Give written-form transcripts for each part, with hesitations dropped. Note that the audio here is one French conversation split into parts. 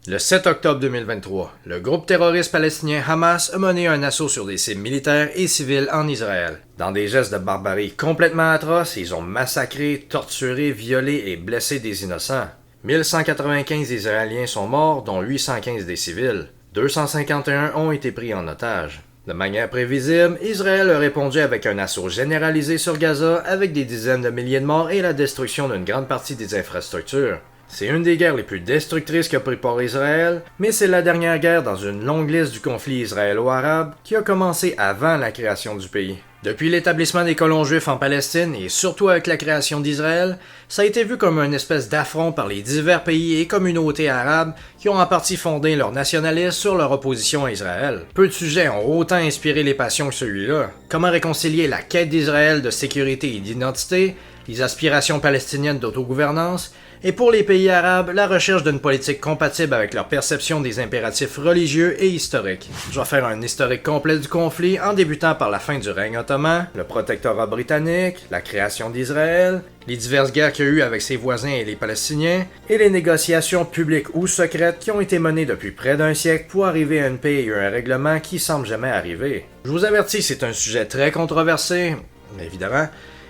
Le 7 octobre 2023, le groupe terroriste palestinien Hamas a mené un assaut sur des cibles militaires et civiles en Israël. Dans des gestes de barbarie complètement atroces, ils ont massacré, torturé, violé et blessé des innocents. 1195 Israéliens sont morts, dont 815 des civils. 251 ont été pris en otage. De manière prévisible, Israël a répondu avec un assaut généralisé sur Gaza avec des dizaines de milliers de morts et la destruction d'une grande partie des infrastructures. C'est une des guerres les plus destructrices qu'a pris pour Israël, mais c'est la dernière guerre dans une longue liste du conflit israélo-arabe qui a commencé avant la création du pays. Depuis l'établissement des colons juifs en Palestine et surtout avec la création d'Israël, ça a été vu comme une espèce d'affront par les divers pays et communautés arabes qui ont en partie fondé leur nationalisme sur leur opposition à Israël. Peu de sujets ont autant inspiré les passions que celui-là. Comment réconcilier la quête d'Israël de sécurité et d'identité, les aspirations palestiniennes d'autogouvernance, et pour les pays arabes, la recherche d'une politique compatible avec leur perception des impératifs religieux et historiques. Je vais faire un historique complet du conflit en débutant par la fin du règne ottoman, le protectorat britannique, la création d'Israël, les diverses guerres qu'il y a eu avec ses voisins et les Palestiniens, et les négociations publiques ou secrètes qui ont été menées depuis près d'un siècle pour arriver à une paix et un règlement qui semble jamais arriver. Je vous avertis, c'est un sujet très controversé, évidemment,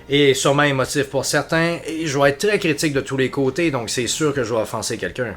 et sûrement émotif pour certains, et je vais être très critique de tous les côtés, donc c'est sûr que je vais offenser quelqu'un.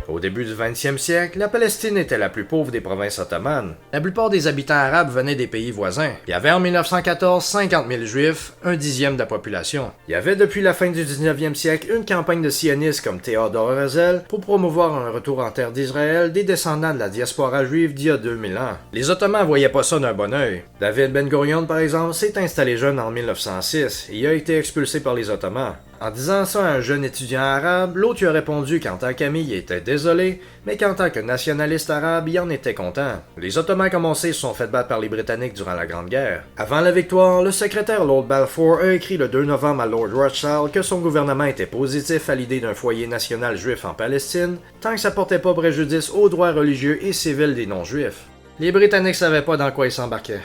Au début du 20e siècle, la Palestine était la plus pauvre des provinces ottomanes. La plupart des habitants arabes venaient des pays voisins. Il y avait en 1914 50 000 juifs, un dixième de la population. Il y avait depuis la fin du 19e siècle une campagne de sionistes comme Theodor Herzl pour promouvoir un retour en terre d'Israël des descendants de la diaspora juive d'il y a 2000 ans. Les Ottomans voyaient pas ça d'un bon œil. David Ben Gurion, par exemple, s'est installé jeune en 1906 et il a été expulsé par les Ottomans. En disant ça à un jeune étudiant arabe, l'autre lui a répondu qu'en tant qu'ami, il était désolé, mais qu'en tant que nationaliste arabe, il en était content. Les Ottomans, comme on sait, se sont fait battre par les Britanniques durant la Grande Guerre. Avant la victoire, le secrétaire Lord Balfour a écrit le 2 novembre à Lord Rothschild que son gouvernement était positif à l'idée d'un foyer national juif en Palestine, tant que ça portait pas préjudice aux droits religieux et civils des non-juifs. Les Britanniques savaient pas dans quoi ils s'embarquaient.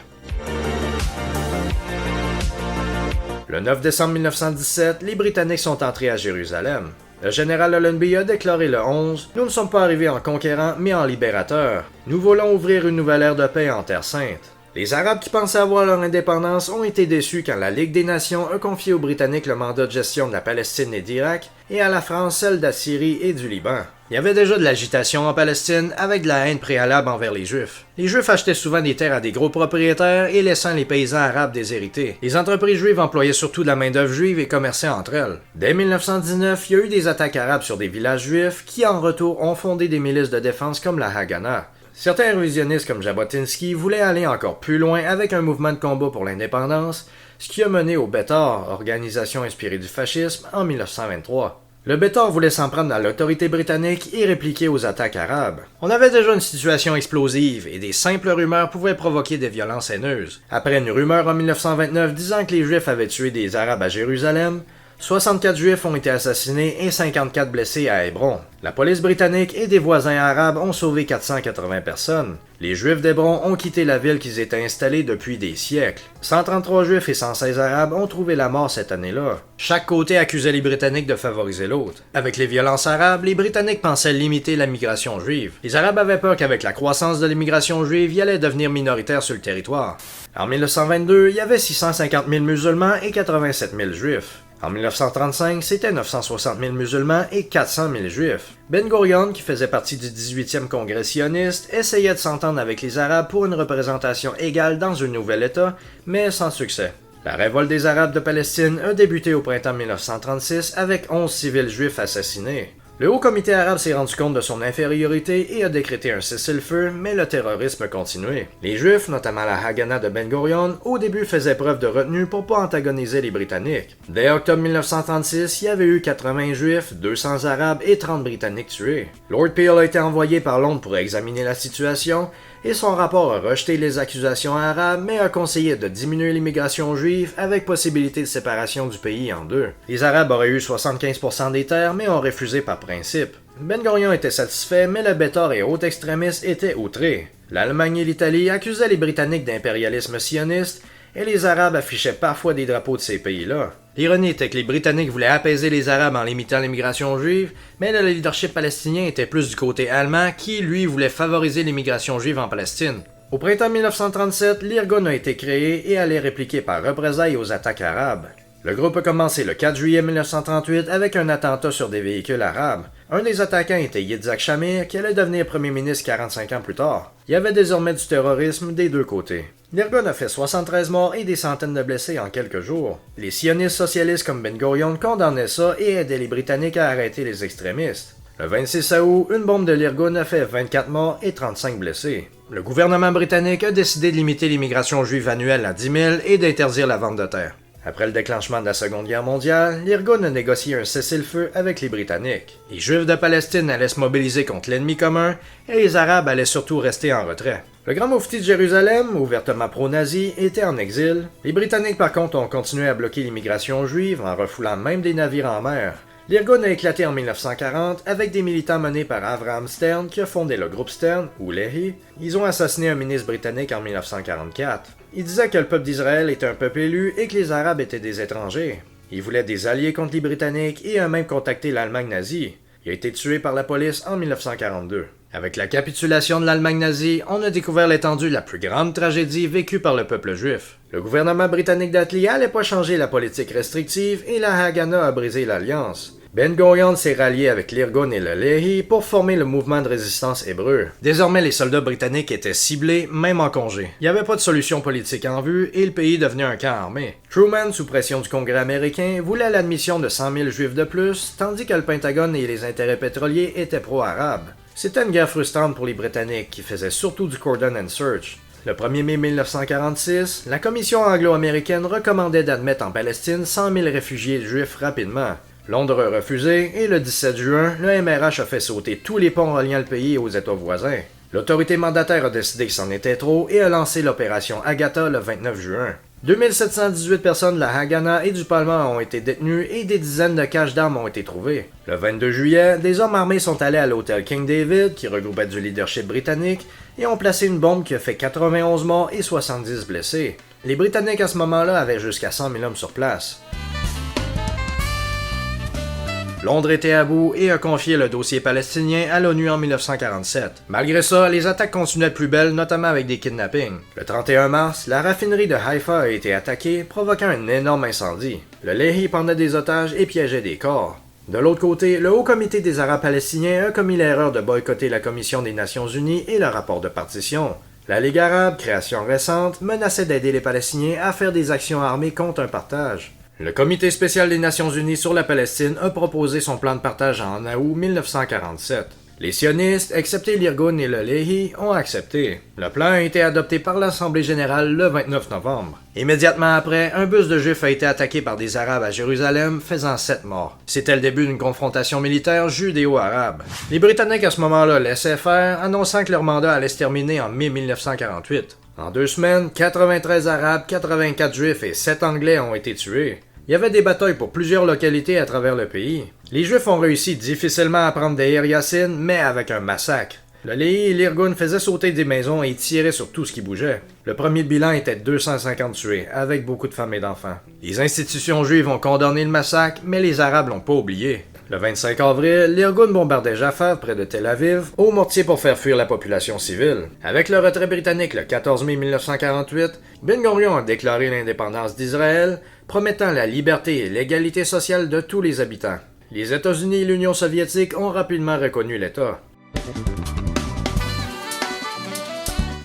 Le 9 décembre 1917, les Britanniques sont entrés à Jérusalem. Le général Allenby a déclaré le 11 « Nous ne sommes pas arrivés en conquérants, mais en libérateurs. Nous voulons ouvrir une nouvelle ère de paix en Terre Sainte. » Les Arabes qui pensaient avoir leur indépendance ont été déçus quand la Ligue des Nations a confié aux Britanniques le mandat de gestion de la Palestine et d'Irak, et à la France celle d'Assyrie et du Liban. Il y avait déjà de l'agitation en Palestine avec de la haine préalable envers les Juifs. Les Juifs achetaient souvent des terres à des gros propriétaires et laissant les paysans arabes déshérités. Les entreprises juives employaient surtout de la main-d'œuvre juive et commerçaient entre elles. Dès 1919, il y a eu des attaques arabes sur des villages juifs qui, en retour, ont fondé des milices de défense comme la Haganah. Certains révisionnistes comme Jabotinsky voulaient aller encore plus loin avec un mouvement de combat pour l'indépendance, ce qui a mené au Betar, organisation inspirée du fascisme, en 1923. Le Betar voulait s'en prendre à l'autorité britannique et répliquer aux attaques arabes. On avait déjà une situation explosive et des simples rumeurs pouvaient provoquer des violences haineuses. Après une rumeur en 1929 disant que les Juifs avaient tué des Arabes à Jérusalem, 64 Juifs ont été assassinés et 54 blessés à Hébron. La police britannique et des voisins arabes ont sauvé 480 personnes. Les Juifs d'Hébron ont quitté la ville qu'ils étaient installés depuis des siècles. 133 Juifs et 116 Arabes ont trouvé la mort cette année-là. Chaque côté accusait les Britanniques de favoriser l'autre. Avec les violences arabes, les Britanniques pensaient limiter la migration juive. Les Arabes avaient peur qu'avec la croissance de l'immigration juive, ils allaient devenir minoritaires sur le territoire. En 1922, il y avait 650 000 musulmans et 87 000 Juifs. En 1935, c'était 960 000 musulmans et 400 000 juifs. Ben Gurion, qui faisait partie du 18e congrès sioniste, essayait de s'entendre avec les Arabes pour une représentation égale dans un nouvel État, mais sans succès. La révolte des Arabes de Palestine a débuté au printemps 1936 avec 11 civils juifs assassinés. Le Haut Comité arabe s'est rendu compte de son infériorité et a décrété un cessez-le-feu, mais le terrorisme a continué. Les Juifs, notamment la Haganah de Ben Gurion, au début faisaient preuve de retenue pour pas antagoniser les Britanniques. Dès octobre 1936, il y avait eu 80 Juifs, 200 Arabes et 30 Britanniques tués. Lord Peel a été envoyé par Londres pour examiner la situation, et son rapport a rejeté les accusations arabes, mais a conseillé de diminuer l'immigration juive avec possibilité de séparation du pays en deux. Les Arabes auraient eu 75% des terres, mais ont refusé par principe. Ben Gurion était satisfait, mais le Betar et autres extrémistes étaient outrés. L'Allemagne et l'Italie accusaient les Britanniques d'impérialisme sioniste, et les Arabes affichaient parfois des drapeaux de ces pays-là. L'ironie était que les Britanniques voulaient apaiser les Arabes en limitant l'immigration juive, mais le leadership palestinien était plus du côté allemand qui, lui, voulait favoriser l'immigration juive en Palestine. Au printemps 1937, l'Irgun a été créé et allait répliquer par représailles aux attaques arabes. Le groupe a commencé le 4 juillet 1938 avec un attentat sur des véhicules arabes. Un des attaquants était Yitzhak Shamir, qui allait devenir premier ministre 45 ans plus tard. Il y avait désormais du terrorisme des deux côtés. L'Irgun a fait 73 morts et des centaines de blessés en quelques jours. Les sionistes socialistes comme Ben Gurion condamnaient ça et aidaient les Britanniques à arrêter les extrémistes. Le 26 août, une bombe de l'Irgun a fait 24 morts et 35 blessés. Le gouvernement britannique a décidé de limiter l'immigration juive annuelle à 10 000 et d'interdire la vente de terre. Après le déclenchement de la Seconde Guerre mondiale, l'Irgun a négocié un cessez-le-feu avec les Britanniques. Les Juifs de Palestine allaient se mobiliser contre l'ennemi commun et les Arabes allaient surtout rester en retrait. Le grand moufti de Jérusalem, ouvertement pro-nazi, était en exil. Les Britanniques par contre ont continué à bloquer l'immigration juive en refoulant même des navires en mer. L'Irgun a éclaté en 1940 avec des militants menés par Avraham Stern qui a fondé le groupe Stern, ou Lehi. Ils ont assassiné un ministre britannique en 1944. Ils disaient que le peuple d'Israël était un peuple élu et que les Arabes étaient des étrangers. Ils voulaient des alliés contre les Britanniques et a même contacté l'Allemagne nazie. Il a été tué par la police en 1942. Avec la capitulation de l'Allemagne nazie, on a découvert l'étendue de la plus grande tragédie vécue par le peuple juif. Le gouvernement britannique d'Attlee n'allait pas changer la politique restrictive et la Haganah a brisé l'alliance. Ben Gurion s'est rallié avec l'Irgun et le Lehi pour former le mouvement de résistance hébreu. Désormais, les soldats britanniques étaient ciblés, même en congé. Il n'y avait pas de solution politique en vue et le pays devenait un camp armé. Truman, sous pression du Congrès américain, voulait l'admission de 100 000 juifs de plus, tandis que le Pentagone et les intérêts pétroliers étaient pro-arabes. C'était une guerre frustrante pour les Britanniques, qui faisaient surtout du cordon and search. Le 1er mai 1946, la commission anglo-américaine recommandait d'admettre en Palestine 100 000 réfugiés juifs rapidement. Londres a refusé et le 17 juin, le MRH a fait sauter tous les ponts reliant le pays aux États voisins. L'autorité mandataire a décidé que c'en était trop et a lancé l'opération Agatha le 29 juin. 2718 personnes de la Haganah et du Parlement ont été détenues et des dizaines de caches d'armes ont été trouvées. Le 22 juillet, des hommes armés sont allés à l'hôtel King David, qui regroupait du leadership britannique, et ont placé une bombe qui a fait 91 morts et 70 blessés. Les Britanniques à ce moment-là avaient jusqu'à 100 000 hommes sur place. Londres était à bout et a confié le dossier palestinien à l'ONU en 1947. Malgré ça, les attaques continuaient de plus belle, notamment avec des kidnappings. Le 31 mars, la raffinerie de Haïfa a été attaquée, provoquant un énorme incendie. Le Lehi pendait des otages et piégeait des corps. De l'autre côté, le Haut Comité des Arabes palestiniens a commis l'erreur de boycotter la Commission des Nations Unies et le rapport de partition. La Ligue arabe, création récente, menaçait d'aider les Palestiniens à faire des actions armées contre un partage. Le Comité spécial des Nations Unies sur la Palestine a proposé son plan de partage en août 1947. Les sionistes, excepté l'Irgun et le Lehi, ont accepté. Le plan a été adopté par l'Assemblée générale le 29 novembre. Immédiatement après, un bus de juifs a été attaqué par des Arabes à Jérusalem, faisant 7 morts. C'était le début d'une confrontation militaire judéo-arabe. Les Britanniques à ce moment-là laissaient faire, annonçant que leur mandat allait se terminer en mai 1948. En 2 semaines, 93 Arabes, 84 Juifs et 7 Anglais ont été tués. Il y avait des batailles pour plusieurs localités à travers le pays. Les Juifs ont réussi difficilement à prendre Deir Yassin, mais avec un massacre. Le Lehi et l'Irgun faisaient sauter des maisons et tiraient sur tout ce qui bougeait. Le premier bilan était 250 tués, avec beaucoup de femmes et d'enfants. Les institutions juives ont condamné le massacre, mais les Arabes l'ont pas oublié. Le 25 avril, l'Irgun bombardait Jaffa, près de Tel Aviv, au mortier pour faire fuir la population civile. Avec le retrait britannique le 14 mai 1948, Ben Gurion a déclaré l'indépendance d'Israël, promettant la liberté et l'égalité sociale de tous les habitants. Les États-Unis et l'Union soviétique ont rapidement reconnu l'État.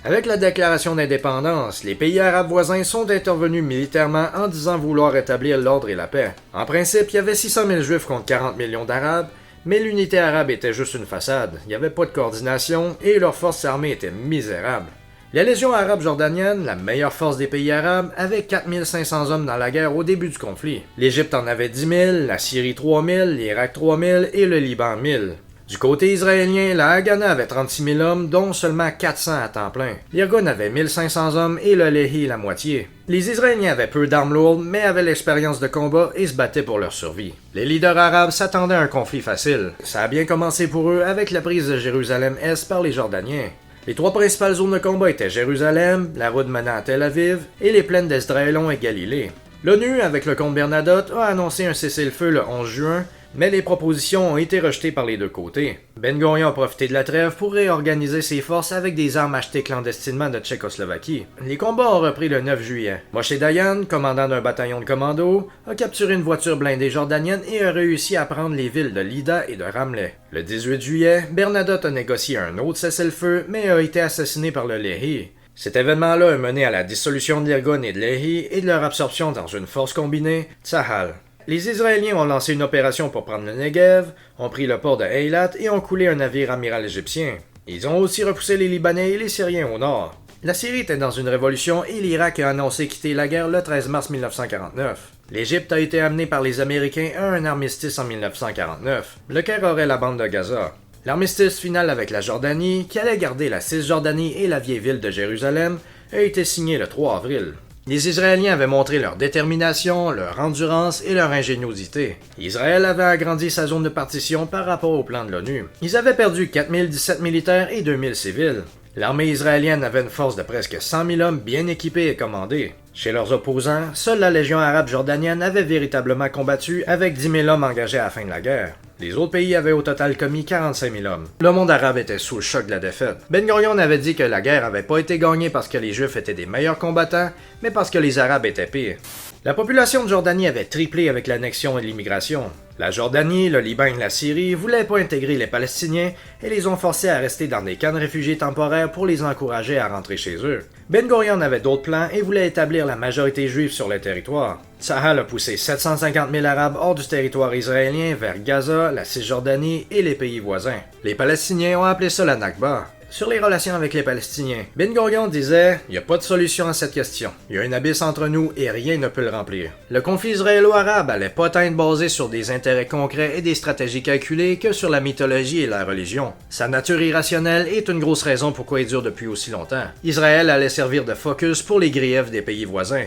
Avec la déclaration d'indépendance, les pays arabes voisins sont intervenus militairement en disant vouloir rétablir l'ordre et la paix. En principe, il y avait 600 000 juifs contre 40 millions d'arabes, mais l'unité arabe était juste une façade, il n'y avait pas de coordination et leurs forces armées étaient misérables. La Légion arabe jordanienne, la meilleure force des pays arabes, avait 4500 hommes dans la guerre au début du conflit. L'Égypte en avait 10 000, la Syrie 3 000, l'Irak 3 000 et le Liban 1000. Du côté israélien, la Haganah avait 36 000 hommes, dont seulement 400 à temps plein. L'Irgun avait 1500 hommes et le Lehi la moitié. Les Israéliens avaient peu d'armes lourdes, mais avaient l'expérience de combat et se battaient pour leur survie. Les leaders arabes s'attendaient à un conflit facile. Ça a bien commencé pour eux avec la prise de Jérusalem-Est par les Jordaniens. Les trois principales zones de combat étaient Jérusalem, la route menant à Tel Aviv et les plaines d'Esdraélon et Galilée. L'ONU, avec le comte Bernadotte, a annoncé un cessez-le-feu le 11 juin, mais les propositions ont été rejetées par les deux côtés. Ben Gurion a profité de la trêve pour réorganiser ses forces avec des armes achetées clandestinement de Tchécoslovaquie. Les combats ont repris le 9 juillet. Moshe Dayan, commandant d'un bataillon de commando, a capturé une voiture blindée jordanienne et a réussi à prendre les villes de Lida et de Ramleh. Le 18 juillet, Bernadotte a négocié un autre cessez-le-feu, mais a été assassiné par le Lehi. Cet événement-là a mené à la dissolution de l'Irgun et de Lehi et de leur absorption dans une force combinée, Tsahal. Les Israéliens ont lancé une opération pour prendre le Negev, ont pris le port de Eilat et ont coulé un navire amiral égyptien. Ils ont aussi repoussé les Libanais et les Syriens au nord. La Syrie était dans une révolution et l'Irak a annoncé quitter la guerre le 13 mars 1949. L'Égypte a été amenée par les Américains à un armistice en 1949. Le Caire aurait la bande de Gaza. L'armistice final avec la Jordanie, qui allait garder la Cisjordanie et la vieille ville de Jérusalem, a été signé le 3 avril. Les Israéliens avaient montré leur détermination, leur endurance et leur ingéniosité. Israël avait agrandi sa zone de partition par rapport au plan de l'ONU. Ils avaient perdu 4017 militaires et 2000 civils. L'armée israélienne avait une force de presque 100 000 hommes bien équipés et commandés. Chez leurs opposants, seule la Légion arabe jordanienne avait véritablement combattu avec 10 000 hommes engagés à la fin de la guerre. Les autres pays avaient au total commis 45 000 hommes. Le monde arabe était sous le choc de la défaite. Ben Gurion avait dit que la guerre n'avait pas été gagnée parce que les Juifs étaient des meilleurs combattants, mais parce que les Arabes étaient pires. La population de Jordanie avait triplé avec l'annexion et l'immigration. La Jordanie, le Liban et la Syrie voulaient pas intégrer les Palestiniens et les ont forcés à rester dans des camps de réfugiés temporaires pour les encourager à rentrer chez eux. Ben Gurion avait d'autres plans et voulait établir la majorité juive sur le territoire. Tsahal a poussé 750 000 Arabes hors du territoire israélien vers Gaza, la Cisjordanie et les pays voisins. Les Palestiniens ont appelé ça la Nakba. Sur les relations avec les Palestiniens, Ben Gurion disait « Il n'y a pas de solution à cette question. Il y a un abysse entre nous et rien ne peut le remplir. » Le conflit israélo-arabe allait pas tant être basé sur des intérêts concrets et des stratégies calculées que sur la mythologie et la religion. Sa nature irrationnelle est une grosse raison pourquoi il dure depuis aussi longtemps. Israël allait servir de focus pour les griefs des pays voisins.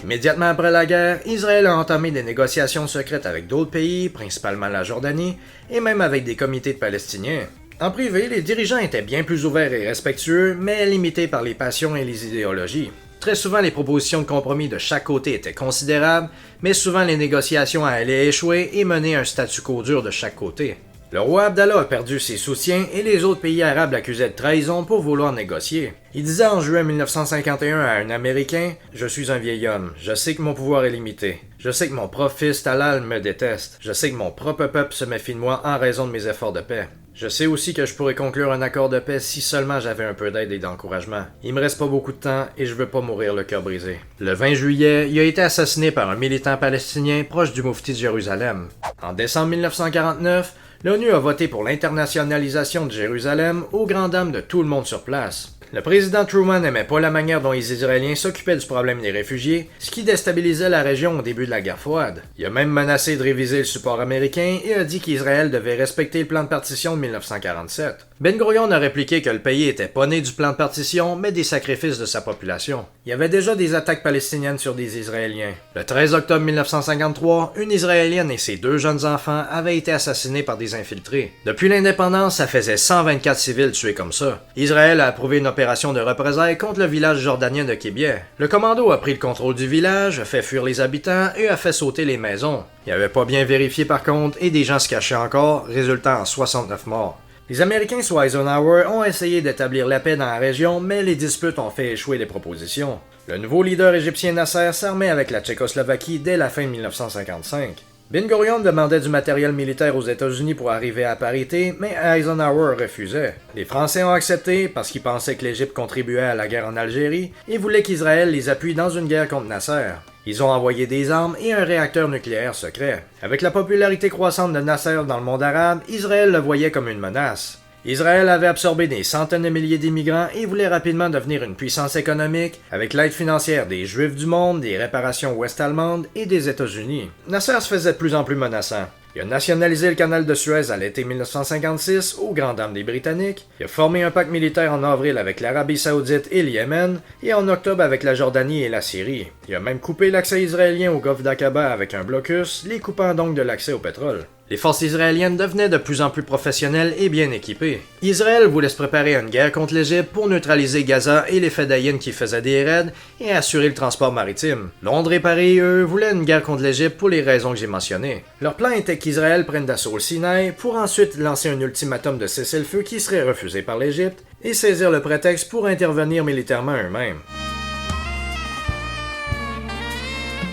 Immédiatement après la guerre, Israël a entamé des négociations secrètes avec d'autres pays, principalement la Jordanie, et même avec des comités de Palestiniens. En privé, les dirigeants étaient bien plus ouverts et respectueux, mais limités par les passions et les idéologies. Très souvent, les propositions de compromis de chaque côté étaient considérables, mais souvent les négociations allaient échouer et mener à un statu quo dur de chaque côté. Le roi Abdallah a perdu ses soutiens et les autres pays arabes l'accusaient de trahison pour vouloir négocier. Il disait en juin 1951 à un Américain « Je suis un vieil homme, je sais que mon pouvoir est limité. Je sais que mon propre fils Talal me déteste. Je sais que mon propre peuple se méfie de moi en raison de mes efforts de paix. Je sais aussi que je pourrais conclure un accord de paix si seulement j'avais un peu d'aide et d'encouragement. Il me reste pas beaucoup de temps et je veux pas mourir le cœur brisé. » Le 20 juillet, il a été assassiné par un militant palestinien proche du Moufti de Jérusalem. En décembre 1949, l'ONU a voté pour l'internationalisation de Jérusalem aux grandes dames de tout le monde sur place. Le président Truman n'aimait pas la manière dont les Israéliens s'occupaient du problème des réfugiés, ce qui déstabilisait la région au début de la guerre froide. Il a même menacé de réviser le support américain et a dit qu'Israël devait respecter le plan de partition de 1947. Ben Gurion a répliqué que le pays était pas né du plan de partition, mais des sacrifices de sa population. Il y avait déjà des attaques palestiniennes sur des Israéliens. Le 13 octobre 1953, une Israélienne et ses 2 jeunes enfants avaient été assassinés par des infiltrés. Depuis l'indépendance, ça faisait 124 civils tués comme ça. Israël a approuvé une opération de représailles contre le village jordanien de Kibyeh. Le commando a pris le contrôle du village, a fait fuir les habitants et a fait sauter les maisons. Il avait pas bien vérifié par contre et des gens se cachaient encore, résultant en 69 morts. Les Américains sous Eisenhower ont essayé d'établir la paix dans la région, mais les disputes ont fait échouer les propositions. Le nouveau leader égyptien Nasser s'armait avec la Tchécoslovaquie dès la fin de 1955. Ben Gurion demandait du matériel militaire aux États-Unis pour arriver à parité, mais Eisenhower refusait. Les Français ont accepté parce qu'ils pensaient que l'Égypte contribuait à la guerre en Algérie et voulaient qu'Israël les appuie dans une guerre contre Nasser. Ils ont envoyé des armes et un réacteur nucléaire secret. Avec la popularité croissante de Nasser dans le monde arabe, Israël le voyait comme une menace. Israël avait absorbé des centaines de milliers d'immigrants et voulait rapidement devenir une puissance économique avec l'aide financière des Juifs du monde, des réparations ouest-allemandes et des États-Unis. Nasser se faisait de plus en plus menaçant. Il a nationalisé le canal de Suez à l'été 1956 aux grandes dames des Britanniques. Il a formé un pacte militaire en avril avec l'Arabie Saoudite et le Yémen et en octobre avec la Jordanie et la Syrie. Il a même coupé l'accès israélien au golfe d'Aqaba avec un blocus, les coupant donc de l'accès au pétrole. Les forces israéliennes devenaient de plus en plus professionnelles et bien équipées. Israël voulait se préparer à une guerre contre l'Égypte pour neutraliser Gaza et les Fedayines qui faisaient des raids et assurer le transport maritime. Londres et Paris, eux, voulaient une guerre contre l'Égypte pour les raisons que j'ai mentionnées. Leur plan était qu'Israël prenne d'assaut le Sinaï pour ensuite lancer un ultimatum de cessez-le-feu qui serait refusé par l'Égypte et saisir le prétexte pour intervenir militairement eux-mêmes.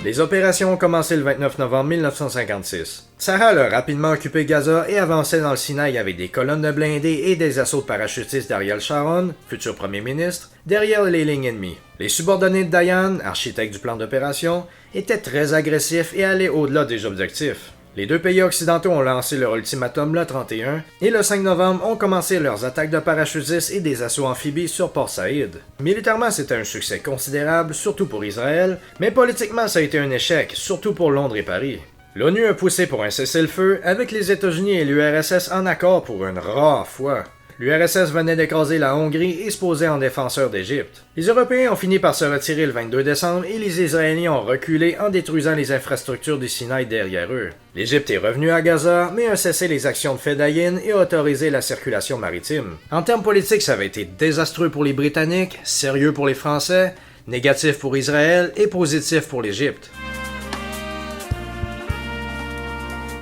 Les opérations ont commencé le 29 novembre 1956. Tsahal a rapidement occupé Gaza et avançait dans le Sinaï avec des colonnes de blindés et des assauts de parachutistes d'Ariel Sharon, futur premier ministre, derrière les lignes ennemies. Les subordonnés de Dayan, architecte du plan d'opération, étaient très agressifs et allaient au-delà des objectifs. Les deux pays occidentaux ont lancé leur ultimatum le 31 et le 5 novembre ont commencé leurs attaques de parachutistes et des assauts amphibies sur Port Saïd. Militairement, c'était un succès considérable, surtout pour Israël, mais politiquement, ça a été un échec, surtout pour Londres et Paris. L'ONU a poussé pour un cessez-le-feu avec les États-Unis et l'URSS en accord pour une rare fois. L'URSS venait d'écraser la Hongrie et se posait en défenseur d'Égypte. Les Européens ont fini par se retirer le 22 décembre et les Israéliens ont reculé en détruisant les infrastructures du Sinaï derrière eux. L'Égypte est revenue à Gaza, mais a cessé les actions de Fedayeen et a autorisé la circulation maritime. En termes politiques, ça avait été désastreux pour les Britanniques, sérieux pour les Français, négatif pour Israël et positif pour l'Égypte.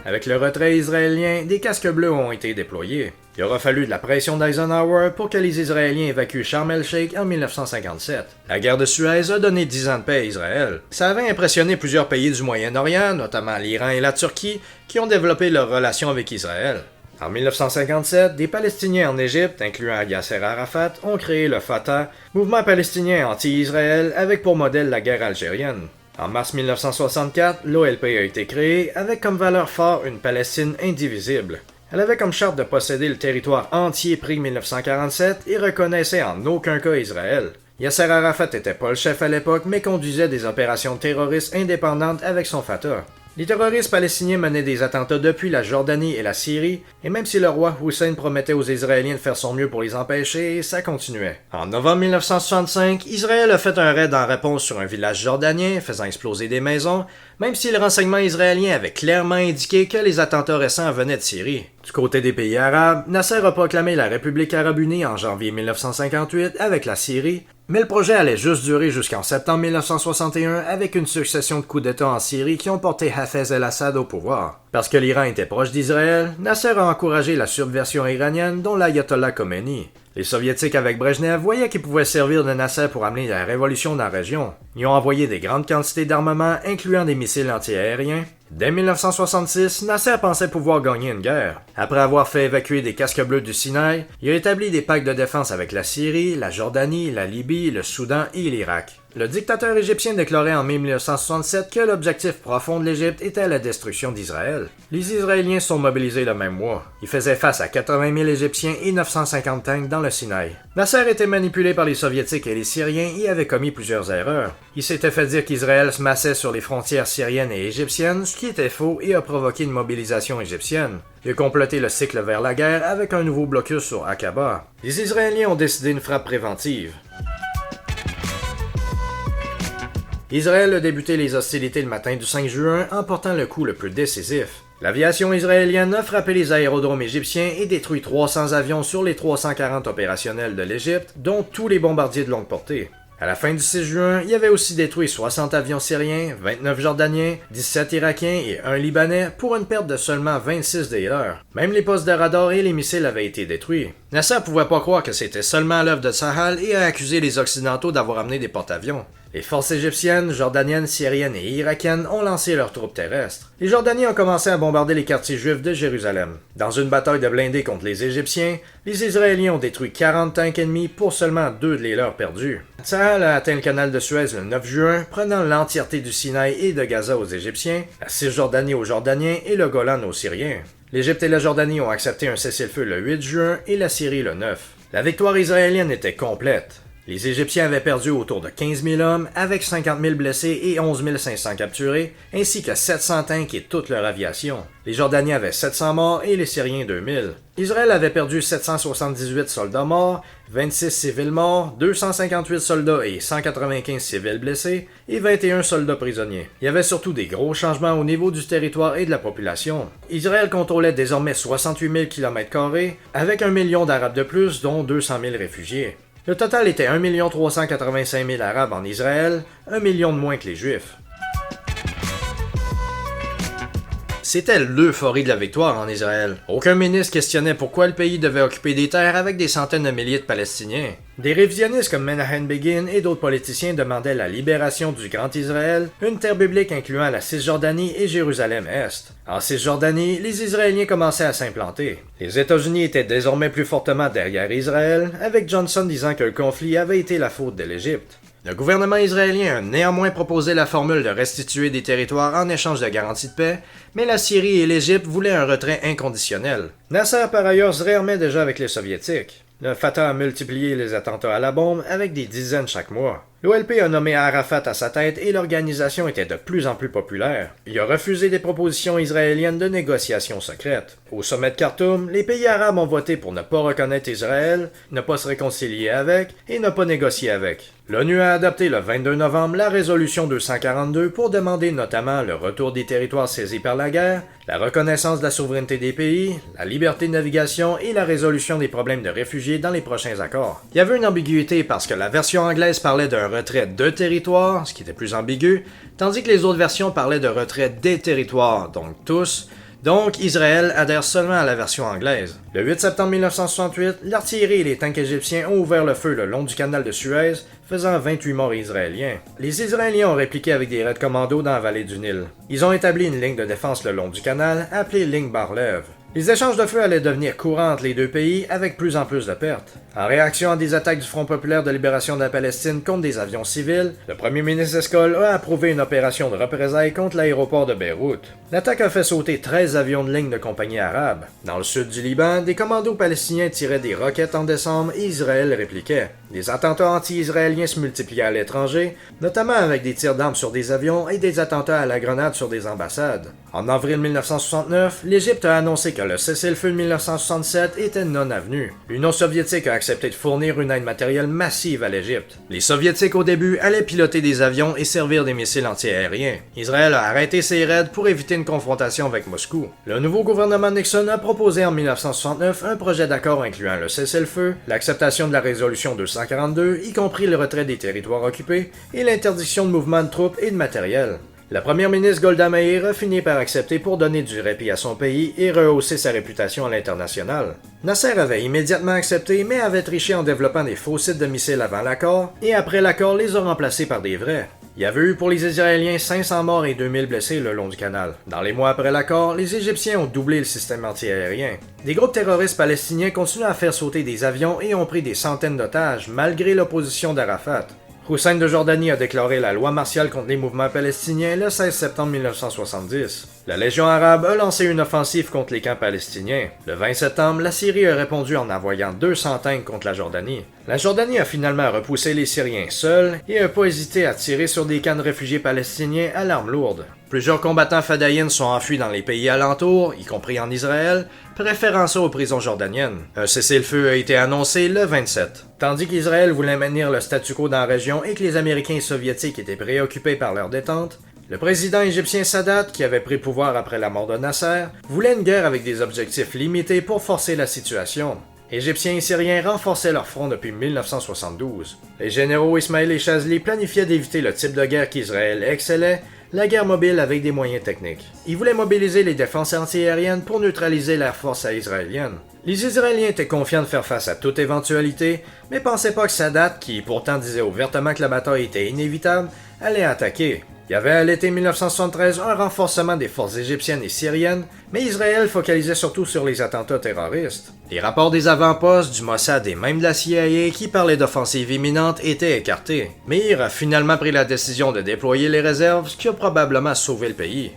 Avec le retrait israélien, des casques bleus ont été déployés. Il aura fallu de la pression d'Eisenhower pour que les Israéliens évacuent Sharm el-Sheikh en 1957. La guerre de Suez a donné 10 ans de paix à Israël. Ça avait impressionné plusieurs pays du Moyen-Orient, notamment l'Iran et la Turquie, qui ont développé leurs relations avec Israël. En 1957, des Palestiniens en Égypte, incluant Yasser Arafat, ont créé le Fatah, mouvement palestinien anti-Israël avec pour modèle la guerre algérienne. En mars 1964, l'OLP a été créée avec comme valeur phare une Palestine indivisible. Elle avait comme charte de posséder le territoire entier pris 1947 et reconnaissait en aucun cas Israël. Yasser Arafat était pas le chef à l'époque, mais conduisait des opérations terroristes indépendantes avec son Fatah. Les terroristes palestiniens menaient des attentats depuis la Jordanie et la Syrie, et même si le roi Hussein promettait aux Israéliens de faire son mieux pour les empêcher, ça continuait. En novembre 1965, Israël a fait un raid en réponse sur un village jordanien, faisant exploser des maisons, même si le renseignement israélien avait clairement indiqué que les attentats récents venaient de Syrie. Du côté des pays arabes, Nasser a proclamé la République arabe unie en janvier 1958 avec la Syrie, mais le projet allait juste durer jusqu'en septembre 1961 avec une succession de coups d'État en Syrie qui ont porté Hafez el-Assad au pouvoir. Parce que l'Iran était proche d'Israël, Nasser a encouragé la subversion iranienne dont l'ayatollah Khomeini. Les Soviétiques avec Brejnev voyaient qu'ils pouvaient servir de Nasser pour amener la révolution dans la région. Ils ont envoyé des grandes quantités d'armement, incluant des missiles antiaériens. Dès 1966, Nasser pensait pouvoir gagner une guerre. Après avoir fait évacuer des casques bleus du Sinaï, il a établi des pactes de défense avec la Syrie, la Jordanie, la Libye, le Soudan et l'Irak. Le dictateur égyptien déclarait en mai 1967 que l'objectif profond de l'Égypte était la destruction d'Israël. Les Israéliens sont mobilisés le même mois. Ils faisaient face à 80 000 Égyptiens et 950 tanks dans le Sinaï. Nasser était manipulé par les Soviétiques et les Syriens et avait commis plusieurs erreurs. Il s'était fait dire qu'Israël se massait sur les frontières syriennes et égyptiennes, ce qui était faux et a provoqué une mobilisation égyptienne. Il a complété le cycle vers la guerre avec un nouveau blocus sur Aqaba. Les Israéliens ont décidé une frappe préventive. Israël a débuté les hostilités le matin du 5 juin en portant le coup le plus décisif. L'aviation israélienne a frappé les aérodromes égyptiens et détruit 300 avions sur les 340 opérationnels de l'Égypte, dont tous les bombardiers de longue portée. À la fin du 6 juin, il y avait aussi détruit 60 avions syriens, 29 jordaniens, 17 irakiens et 1 libanais pour une perte de seulement 26 des leurs. Même les postes de radar et les missiles avaient été détruits. Nasser pouvait pas croire que c'était seulement l'œuvre de Tsahal et a accusé les Occidentaux d'avoir amené des porte-avions. Les forces égyptiennes, jordaniennes, syriennes et irakiennes ont lancé leurs troupes terrestres. Les Jordaniens ont commencé à bombarder les quartiers juifs de Jérusalem. Dans une bataille de blindés contre les Égyptiens, les Israéliens ont détruit 40 tanks ennemis pour seulement 2 de les leurs perdus. Tsahal a atteint le canal de Suez le 9 juin, prenant l'entièreté du Sinaï et de Gaza aux Égyptiens, la Cisjordanie aux Jordaniens et le Golan aux Syriens. L'Égypte et la Jordanie ont accepté un cessez-le-feu le 8 juin et la Syrie le 9. La victoire israélienne était complète. Les Égyptiens avaient perdu autour de 15 000 hommes, avec 50 000 blessés et 11 500 capturés, ainsi que 700 tanks et toute leur aviation. Les Jordaniens avaient 700 morts et les Syriens 2000. Israël avait perdu 778 soldats morts, 26 civils morts, 258 soldats et 195 civils blessés, et 21 soldats prisonniers. Il y avait surtout des gros changements au niveau du territoire et de la population. Israël contrôlait désormais 68 000 km², avec 1 million d'Arabes de plus, dont 200 000 réfugiés. Le total était 1 385 000 Arabes en Israël, 1 million de moins que les Juifs. C'était l'euphorie de la victoire en Israël. Aucun ministre questionnait pourquoi le pays devait occuper des terres avec des centaines de milliers de Palestiniens. Des révisionnistes comme Menahem Begin et d'autres politiciens demandaient la libération du Grand Israël, une terre biblique incluant la Cisjordanie et Jérusalem-Est. En Cisjordanie, les Israéliens commençaient à s'implanter. Les États-Unis étaient désormais plus fortement derrière Israël, avec Johnson disant que le conflit avait été la faute de l'Égypte. Le gouvernement israélien a néanmoins proposé la formule de restituer des territoires en échange de garanties de paix, mais la Syrie et l'Égypte voulaient un retrait inconditionnel. Nasser par ailleurs se réarmait déjà avec les Soviétiques. Le Fatah a multiplié les attentats à la bombe avec des dizaines chaque mois. L'OLP a nommé Arafat à sa tête et l'organisation était de plus en plus populaire. Il a refusé des propositions israéliennes de négociations secrètes. Au sommet de Khartoum, les pays arabes ont voté pour ne pas reconnaître Israël, ne pas se réconcilier avec et ne pas négocier avec. L'ONU a adopté le 22 novembre la résolution 242 pour demander notamment le retour des territoires saisis par la guerre, la reconnaissance de la souveraineté des pays, la liberté de navigation et la résolution des problèmes de réfugiés dans les prochains accords. Il y avait une ambiguïté parce que la version anglaise parlait d'un retrait de territoires, ce qui était plus ambigu, tandis que les autres versions parlaient de retrait des territoires, donc tous. Donc, Israël adhère seulement à la version anglaise. Le 8 septembre 1968, l'artillerie et les tanks égyptiens ont ouvert le feu le long du canal de Suez, faisant 28 morts israéliens. Les Israéliens ont répliqué avec des raids commando dans la vallée du Nil. Ils ont établi une ligne de défense le long du canal, appelée ligne Bar-Lev. Les échanges de feu allaient devenir courants entre les deux pays avec plus en plus de pertes. En réaction à des attaques du Front populaire de libération de la Palestine contre des avions civils, le premier ministre Eshkol a approuvé une opération de représailles contre l'aéroport de Beyrouth. L'attaque a fait sauter 13 avions de ligne de compagnie arabe. Dans le sud du Liban, des commandos palestiniens tiraient des roquettes en décembre et Israël répliquait. Des attentats anti-israéliens se multipliaient à l'étranger, notamment avec des tirs d'armes sur des avions et des attentats à la grenade sur des ambassades. En avril 1969, l'Égypte a annoncé que le cessez-le-feu de 1967 était non avenu. L'Union soviétique a accepté de fournir une aide matérielle massive à l'Égypte. Les Soviétiques au début allaient piloter des avions et servir des missiles antiaériens. Israël a arrêté ses raids pour éviter une confrontation avec Moscou. Le nouveau gouvernement Nixon a proposé en 1969 un projet d'accord incluant le cessez-le-feu, l'acceptation de la résolution 242, y compris le retrait des territoires occupés, et l'interdiction de mouvements de troupes et de matériel. La première ministre Golda Meir a fini par accepter pour donner du répit à son pays et rehausser sa réputation à l'international. Nasser avait immédiatement accepté, mais avait triché en développant des faux sites de missiles avant l'accord, et après l'accord les a remplacés par des vrais. Il y avait eu pour les Israéliens 500 morts et 2000 blessés le long du canal. Dans les mois après l'accord, les Égyptiens ont doublé le système antiaérien. Des groupes terroristes palestiniens continuent à faire sauter des avions et ont pris des centaines d'otages, malgré l'opposition d'Arafat. Hussein de Jordanie a déclaré la loi martiale contre les mouvements palestiniens le 16 septembre 1970. La Légion arabe a lancé une offensive contre les camps palestiniens. Le 20 septembre, la Syrie a répondu en envoyant 200 tanks contre la Jordanie. La Jordanie a finalement repoussé les Syriens seuls et n'a pas hésité à tirer sur des camps de réfugiés palestiniens à l'arme lourde. Plusieurs combattants fadaïens sont enfuis dans les pays alentours, y compris en Israël, préférant ça aux prisons jordaniennes. Un cessez-le-feu a été annoncé le 27. Tandis qu'Israël voulait maintenir le statu quo dans la région et que les Américains et Soviétiques étaient préoccupés par leur détente, le président égyptien Sadat, qui avait pris pouvoir après la mort de Nasser, voulait une guerre avec des objectifs limités pour forcer la situation. Égyptiens et Syriens renforçaient leur front depuis 1972. Les généraux Ismaël et Chazli planifiaient d'éviter le type de guerre qu'Israël excellait, la guerre mobile avec des moyens techniques. Ils voulaient mobiliser les défenses antiaériennes pour neutraliser l'air force israélienne. Les Israéliens étaient confiants de faire face à toute éventualité, mais pensaient pas que Sadat, qui pourtant disait ouvertement que la bataille était inévitable, allait attaquer. Il y avait à l'été 1973 un renforcement des forces égyptiennes et syriennes, mais Israël focalisait surtout sur les attentats terroristes. Les rapports des avant-postes, du Mossad et même de la CIA qui parlaient d'offensives imminentes étaient écartés. Meir a finalement pris la décision de déployer les réserves, ce qui a probablement sauvé le pays.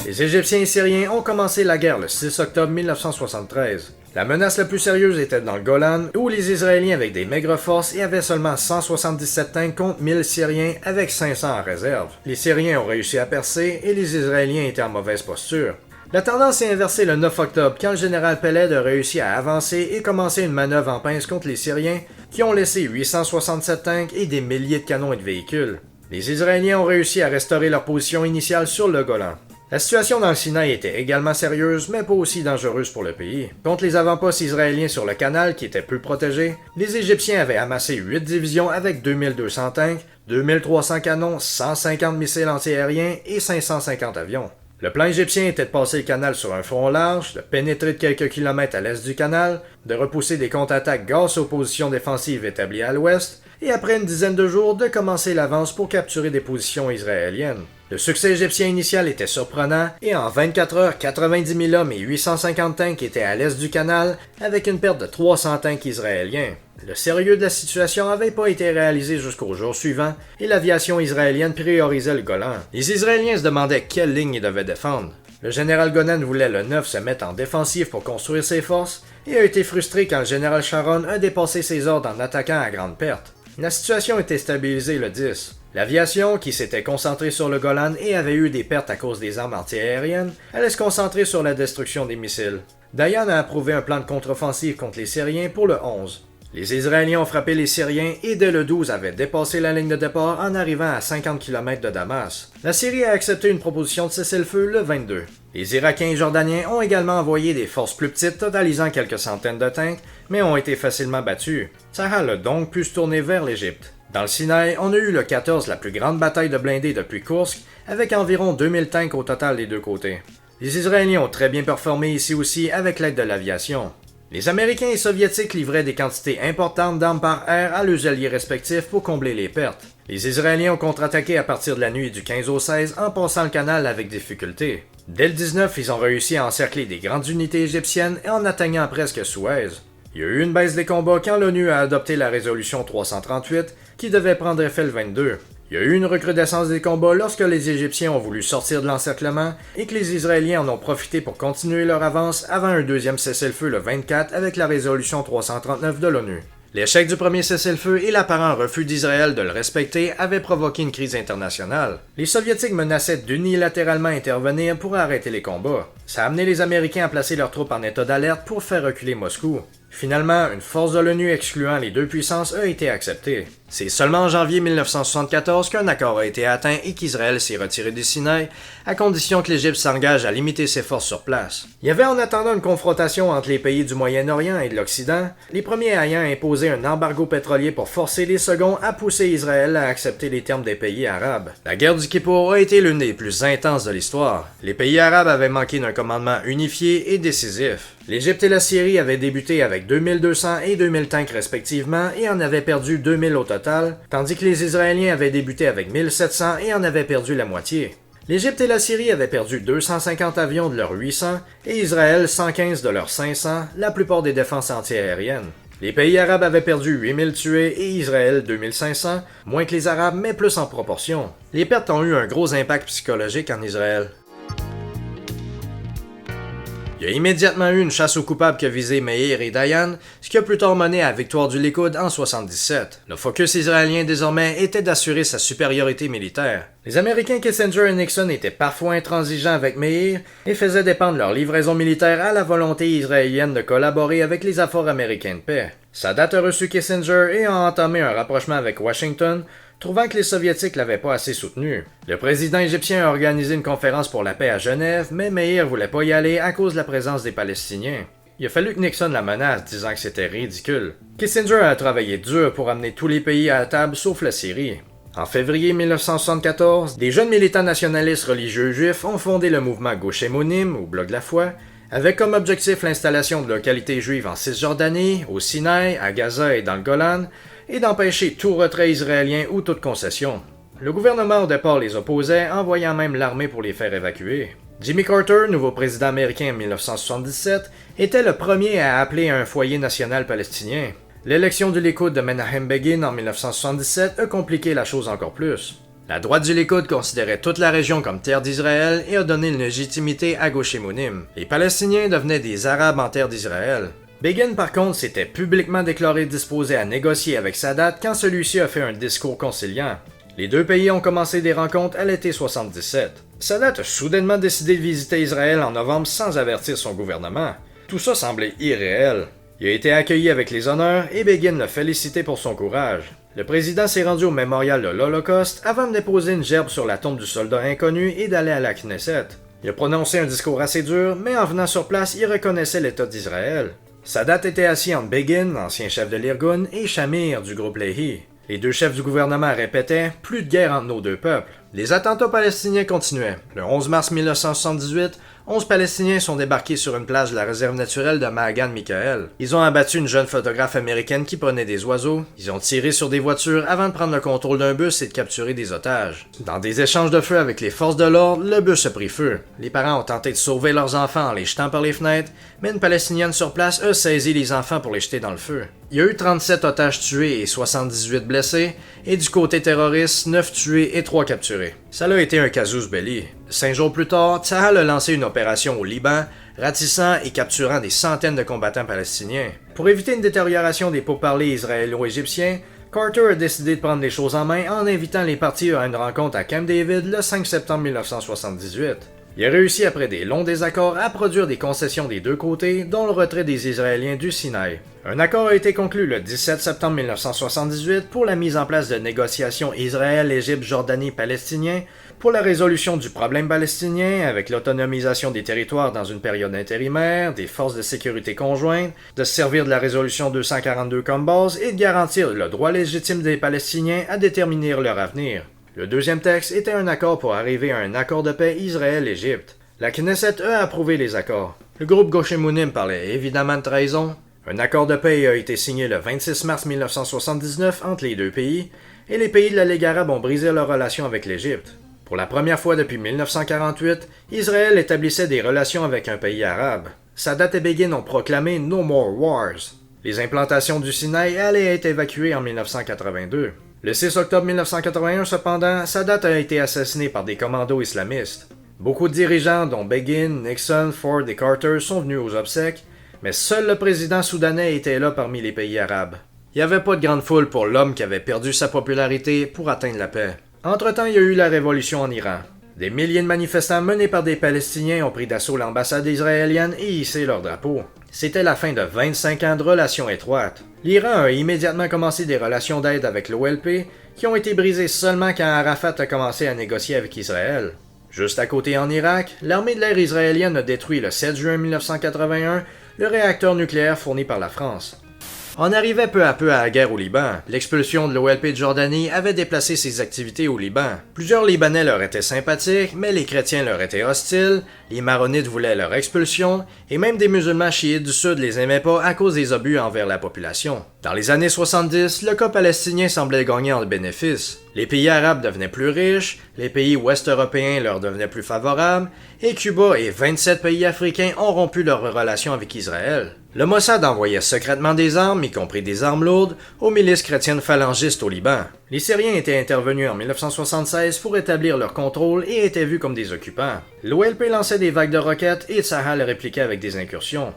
Les Les Égyptiens et Syriens ont commencé la guerre le 6 octobre 1973. La menace la plus sérieuse était dans le Golan, où les Israéliens avec des maigres forces et avaient seulement 177 tanks contre 1000 Syriens avec 500 en réserve. Les Syriens ont réussi à percer et les Israéliens étaient en mauvaise posture. La tendance s'est inversée le 9 octobre quand le général Peled a réussi à avancer et commencer une manœuvre en pince contre les Syriens qui ont laissé 867 tanks et des milliers de canons et de véhicules. Les Israéliens ont réussi à restaurer leur position initiale sur le Golan. La situation dans le Sinaï était également sérieuse, mais pas aussi dangereuse pour le pays. Contre les avant-postes israéliens sur le canal, qui étaient peu protégés, les Égyptiens avaient amassé 8 divisions avec 2200 tanks, 2300 canons, 150 missiles antiaériens et 550 avions. Le plan égyptien était de passer le canal sur un front large, de pénétrer de quelques kilomètres à l'est du canal, de repousser des contre-attaques grâce aux positions défensives établies à l'ouest, et après une dizaine de jours de commencer l'avance pour capturer des positions israéliennes. Le succès égyptien initial était surprenant, et en 24 heures, 90 000 hommes et 850 tanks étaient à l'est du canal, avec une perte de 300 tanks israéliens. Le sérieux de la situation n'avait pas été réalisé jusqu'au jour suivant, et l'aviation israélienne priorisait le Golan. Les Israéliens se demandaient quelle ligne ils devaient défendre. Le général Gonen voulait le 9 se mettre en défensive pour construire ses forces, et a été frustré quand le général Sharon a dépassé ses ordres en attaquant à grande perte. La situation était stabilisée le 10. L'aviation, qui s'était concentrée sur le Golan et avait eu des pertes à cause des armes antiaériennes, allait se concentrer sur la destruction des missiles. Dayan a approuvé un plan de contre-offensive contre les Syriens pour le 11. Les Israéliens ont frappé les Syriens et dès le 12 avaient dépassé la ligne de départ en arrivant à 50 km de Damas. La Syrie a accepté une proposition de cessez-le-feu le 22. Les Irakiens et Jordaniens ont également envoyé des forces plus petites totalisant quelques centaines de tanks, mais ont été facilement battus. Tsahal a donc pu se tourner vers l'Égypte. Dans le Sinaï, on a eu le 14 la plus grande bataille de blindés depuis Kursk, avec environ 2000 tanks au total des deux côtés. Les Israéliens ont très bien performé ici aussi avec l'aide de l'aviation. Les Américains et Soviétiques livraient des quantités importantes d'armes par air à leurs alliés respectifs pour combler les pertes. Les Israéliens ont contre-attaqué à partir de la nuit du 15 au 16 en passant le canal avec difficulté. Dès le 19, ils ont réussi à encercler des grandes unités égyptiennes et en atteignant presque Suez. Il y a eu une baisse des combats quand l'ONU a adopté la résolution 338 qui devait prendre effet le 22. Il y a eu une recrudescence des combats lorsque les Égyptiens ont voulu sortir de l'encerclement et que les Israéliens en ont profité pour continuer leur avance avant un deuxième cessez-le-feu le 24 avec la résolution 339 de l'ONU. L'échec du premier cessez-le-feu et l'apparent refus d'Israël de le respecter avaient provoqué une crise internationale. Les Soviétiques menaçaient d'unilatéralement intervenir pour arrêter les combats. Ça a amené les Américains à placer leurs troupes en état d'alerte pour faire reculer Moscou. Finalement, une force de l'ONU excluant les deux puissances a été acceptée. C'est seulement en janvier 1974 qu'un accord a été atteint et qu'Israël s'est retiré du Sinaï, à condition que l'Égypte s'engage à limiter ses forces sur place. Il y avait en attendant une confrontation entre les pays du Moyen-Orient et de l'Occident, les premiers ayant imposé un embargo pétrolier pour forcer les seconds à pousser Israël à accepter les termes des pays arabes. La guerre du Kippour a été l'une des plus intenses de l'histoire. Les pays arabes avaient manqué d'un commandement unifié et décisif. L'Égypte et la Syrie avaient débuté avec 2200 et 2000 tanks respectivement et en avaient perdu 2000 au total, tandis que les Israéliens avaient débuté avec 1700 et en avaient perdu la moitié. L'Égypte et la Syrie avaient perdu 250 avions de leurs 800 et Israël 115 de leurs 500, la plupart des défenses antiaériennes. Les pays arabes avaient perdu 8000 tués et Israël 2500, moins que les Arabes mais plus en proportion. Les pertes ont eu un gros impact psychologique en Israël. Il y a immédiatement eu une chasse aux coupables qui a visé Meir et Dayan, ce qui a plus tard mené à la victoire du Likoud en 77. Le focus israélien désormais était d'assurer sa supériorité militaire. Les Américains Kissinger et Nixon étaient parfois intransigeants avec Meir et faisaient dépendre leur livraison militaire à la volonté israélienne de collaborer avec les efforts américains de paix. Sadat a reçu Kissinger et a entamé un rapprochement avec Washington, trouvant que les Soviétiques l'avaient pas assez soutenu. Le président égyptien a organisé une conférence pour la paix à Genève, mais Meir voulait pas y aller à cause de la présence des Palestiniens. Il a fallu que Nixon la menace, disant que c'était ridicule. Kissinger a travaillé dur pour amener tous les pays à la table sauf la Syrie. En février 1974, des jeunes militants nationalistes religieux juifs ont fondé le mouvement Gush Emunim, ou Bloc de la foi, avec comme objectif l'installation de localités juives en Cisjordanie, au Sinaï, à Gaza et dans le Golan, et d'empêcher tout retrait israélien ou toute concession. Le gouvernement au départ les opposait, envoyant même l'armée pour les faire évacuer. Jimmy Carter, nouveau président américain en 1977, était le premier à appeler à un foyer national palestinien. L'élection du Likoud de Menahem Begin en 1977 a compliqué la chose encore plus. La droite du Likoud considérait toute la région comme terre d'Israël et a donné une légitimité à Gauchemounim. Les Palestiniens devenaient des Arabes en terre d'Israël. Begin par contre s'était publiquement déclaré disposé à négocier avec Sadat quand celui-ci a fait un discours conciliant. Les deux pays ont commencé des rencontres à l'été 77. Sadat a soudainement décidé de visiter Israël en novembre sans avertir son gouvernement. Tout ça semblait irréel. Il a été accueilli avec les honneurs et Begin l'a félicité pour son courage. Le président s'est rendu au mémorial de l'Holocauste avant de déposer une gerbe sur la tombe du soldat inconnu et d'aller à la Knesset. Il a prononcé un discours assez dur, mais en venant sur place, il reconnaissait l'État d'Israël. Sadat était assis entre Begin, ancien chef de l'Irgun, et Shamir du groupe Lehi. Les deux chefs du gouvernement répétaient « Plus de guerre entre nos deux peuples ». Les attentats palestiniens continuaient. Le 11 mars 1978, 11 Palestiniens sont débarqués sur une plage de la réserve naturelle de Maagan Michael. Ils ont abattu une jeune photographe américaine qui prenait des oiseaux. Ils ont tiré sur des voitures avant de prendre le contrôle d'un bus et de capturer des otages. Dans des échanges de feu avec les forces de l'ordre, le bus a pris feu. Les parents ont tenté de sauver leurs enfants en les jetant par les fenêtres, mais une Palestinienne sur place a saisi les enfants pour les jeter dans le feu. Il y a eu 37 otages tués et 78 blessés, et du côté terroriste, 9 tués et 3 capturés. Ça a été un casus belli. 5 jours plus tard, Tsahal a lancé une opération au Liban, ratissant et capturant des centaines de combattants palestiniens. Pour éviter une détérioration des pourparlers israélo-égyptiens, Carter a décidé de prendre les choses en main en invitant les parties à une rencontre à Camp David le 5 septembre 1978. Il a réussi après des longs désaccords à produire des concessions des deux côtés, dont le retrait des Israéliens du Sinaï. Un accord a été conclu le 17 septembre 1978 pour la mise en place de négociations Israël-Égypte-Jordanie-Palestinien pour la résolution du problème palestinien avec l'autonomisation des territoires dans une période intérimaire, des forces de sécurité conjointes, de se servir de la résolution 242 comme base et de garantir le droit légitime des Palestiniens à déterminer leur avenir. Le deuxième texte était un accord pour arriver à un accord de paix Israël-Égypte. La Knesset a approuvé les accords. Le groupe Gauchemounim parlait évidemment de trahison. Un accord de paix a été signé le 26 mars 1979 entre les deux pays, et les pays de la Ligue arabe ont brisé leurs relations avec l'Égypte. Pour la première fois depuis 1948, Israël établissait des relations avec un pays arabe. Sadat et Begin ont proclamé « No more wars ». Les implantations du Sinaï allaient être évacuées en 1982. Le 6 octobre 1981, cependant, Sadat a été assassiné par des commandos islamistes. Beaucoup de dirigeants, dont Begin, Nixon, Ford et Carter, sont venus aux obsèques, mais seul le président soudanais était là parmi les pays arabes. Il n'y avait pas de grande foule pour l'homme qui avait perdu sa popularité pour atteindre la paix. Entre-temps, il y a eu la révolution en Iran. Des milliers de manifestants menés par des Palestiniens ont pris d'assaut l'ambassade israélienne et hissé leur drapeau. C'était la fin de 25 ans de relations étroites. L'Iran a immédiatement commencé des relations d'aide avec l'OLP qui ont été brisées seulement quand Arafat a commencé à négocier avec Israël. Juste à côté en Irak, l'armée de l'air israélienne a détruit le 7 juin 1981 le réacteur nucléaire fourni par la France. On arrivait peu à peu à la guerre au Liban. L'expulsion de l'OLP de Jordanie avait déplacé ses activités au Liban. Plusieurs Libanais leur étaient sympathiques, mais les chrétiens leur étaient hostiles, les maronites voulaient leur expulsion, et même des musulmans chiites du Sud les aimaient pas à cause des obus envers la population. Dans les années 70, le cas palestinien semblait gagner en bénéfice. Les pays arabes devenaient plus riches, les pays ouest-européens leur devenaient plus favorables, et Cuba et 27 pays africains ont rompu leurs relations avec Israël. Le Mossad envoyait secrètement des armes, y compris des armes lourdes, aux milices chrétiennes phalangistes au Liban. Les Syriens étaient intervenus en 1976 pour établir leur contrôle et étaient vus comme des occupants. L'OLP lançait des vagues de roquettes et Tsahal répliquait avec des incursions.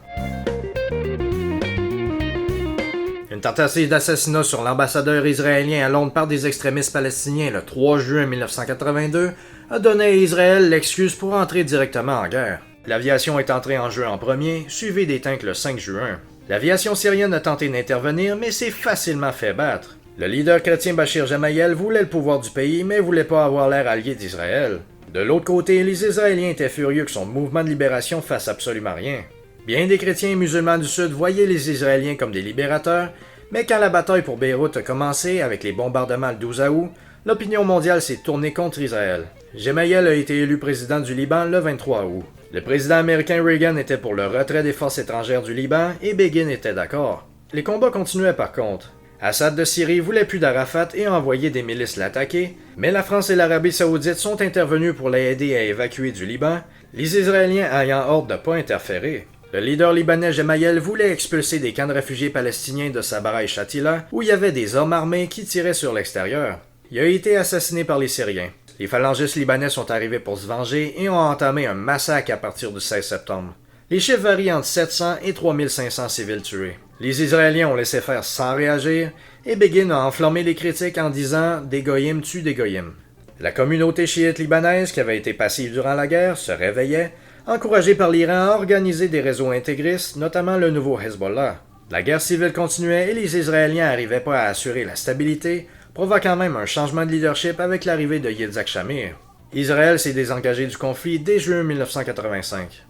Une tentative d'assassinat sur l'ambassadeur israélien à Londres par des extrémistes palestiniens le 3 juin 1982 a donné à Israël l'excuse pour entrer directement en guerre. L'aviation est entrée en jeu en premier, suivi des tanks le 5 juin. L'aviation syrienne a tenté d'intervenir, mais s'est facilement fait battre. Le leader chrétien Bachir Gemayel voulait le pouvoir du pays, mais voulait pas avoir l'air allié d'Israël. De l'autre côté, les Israéliens étaient furieux que son mouvement de libération fasse absolument rien. Bien des chrétiens et musulmans du Sud voyaient les Israéliens comme des libérateurs, mais quand la bataille pour Beyrouth a commencé avec les bombardements le 12 août, l'opinion mondiale s'est tournée contre Israël. Gemayel a été élu président du Liban le 23 août. Le président américain Reagan était pour le retrait des forces étrangères du Liban et Begin était d'accord. Les combats continuaient par contre. Assad de Syrie voulait plus d'Arafat et a envoyé des milices l'attaquer, mais la France et l'Arabie saoudite sont intervenus pour l'aider à évacuer du Liban, les Israéliens ayant ordre de ne pas interférer. Le leader libanais Gemayel voulait expulser des camps de réfugiés palestiniens de Sabra et Shatila, où il y avait des hommes armés qui tiraient sur l'extérieur. il a été assassiné par les Syriens. Les phalangistes libanais sont arrivés pour se venger et ont entamé un massacre à partir du 16 septembre. Les chiffres varient entre 700 et 3500 civils tués. Les Israéliens ont laissé faire sans réagir et Begin a enflammé les critiques en disant « Des goyim tuent des goyim ». La communauté chiite libanaise, qui avait été passive durant la guerre, se réveillait, encouragée par l'Iran à organiser des réseaux intégristes, notamment le nouveau Hezbollah. La guerre civile continuait et les Israéliens n'arrivaient pas à assurer la stabilité, provoquant même un changement de leadership avec l'arrivée de Yitzhak Shamir. Israël s'est désengagé du conflit dès juin 1985.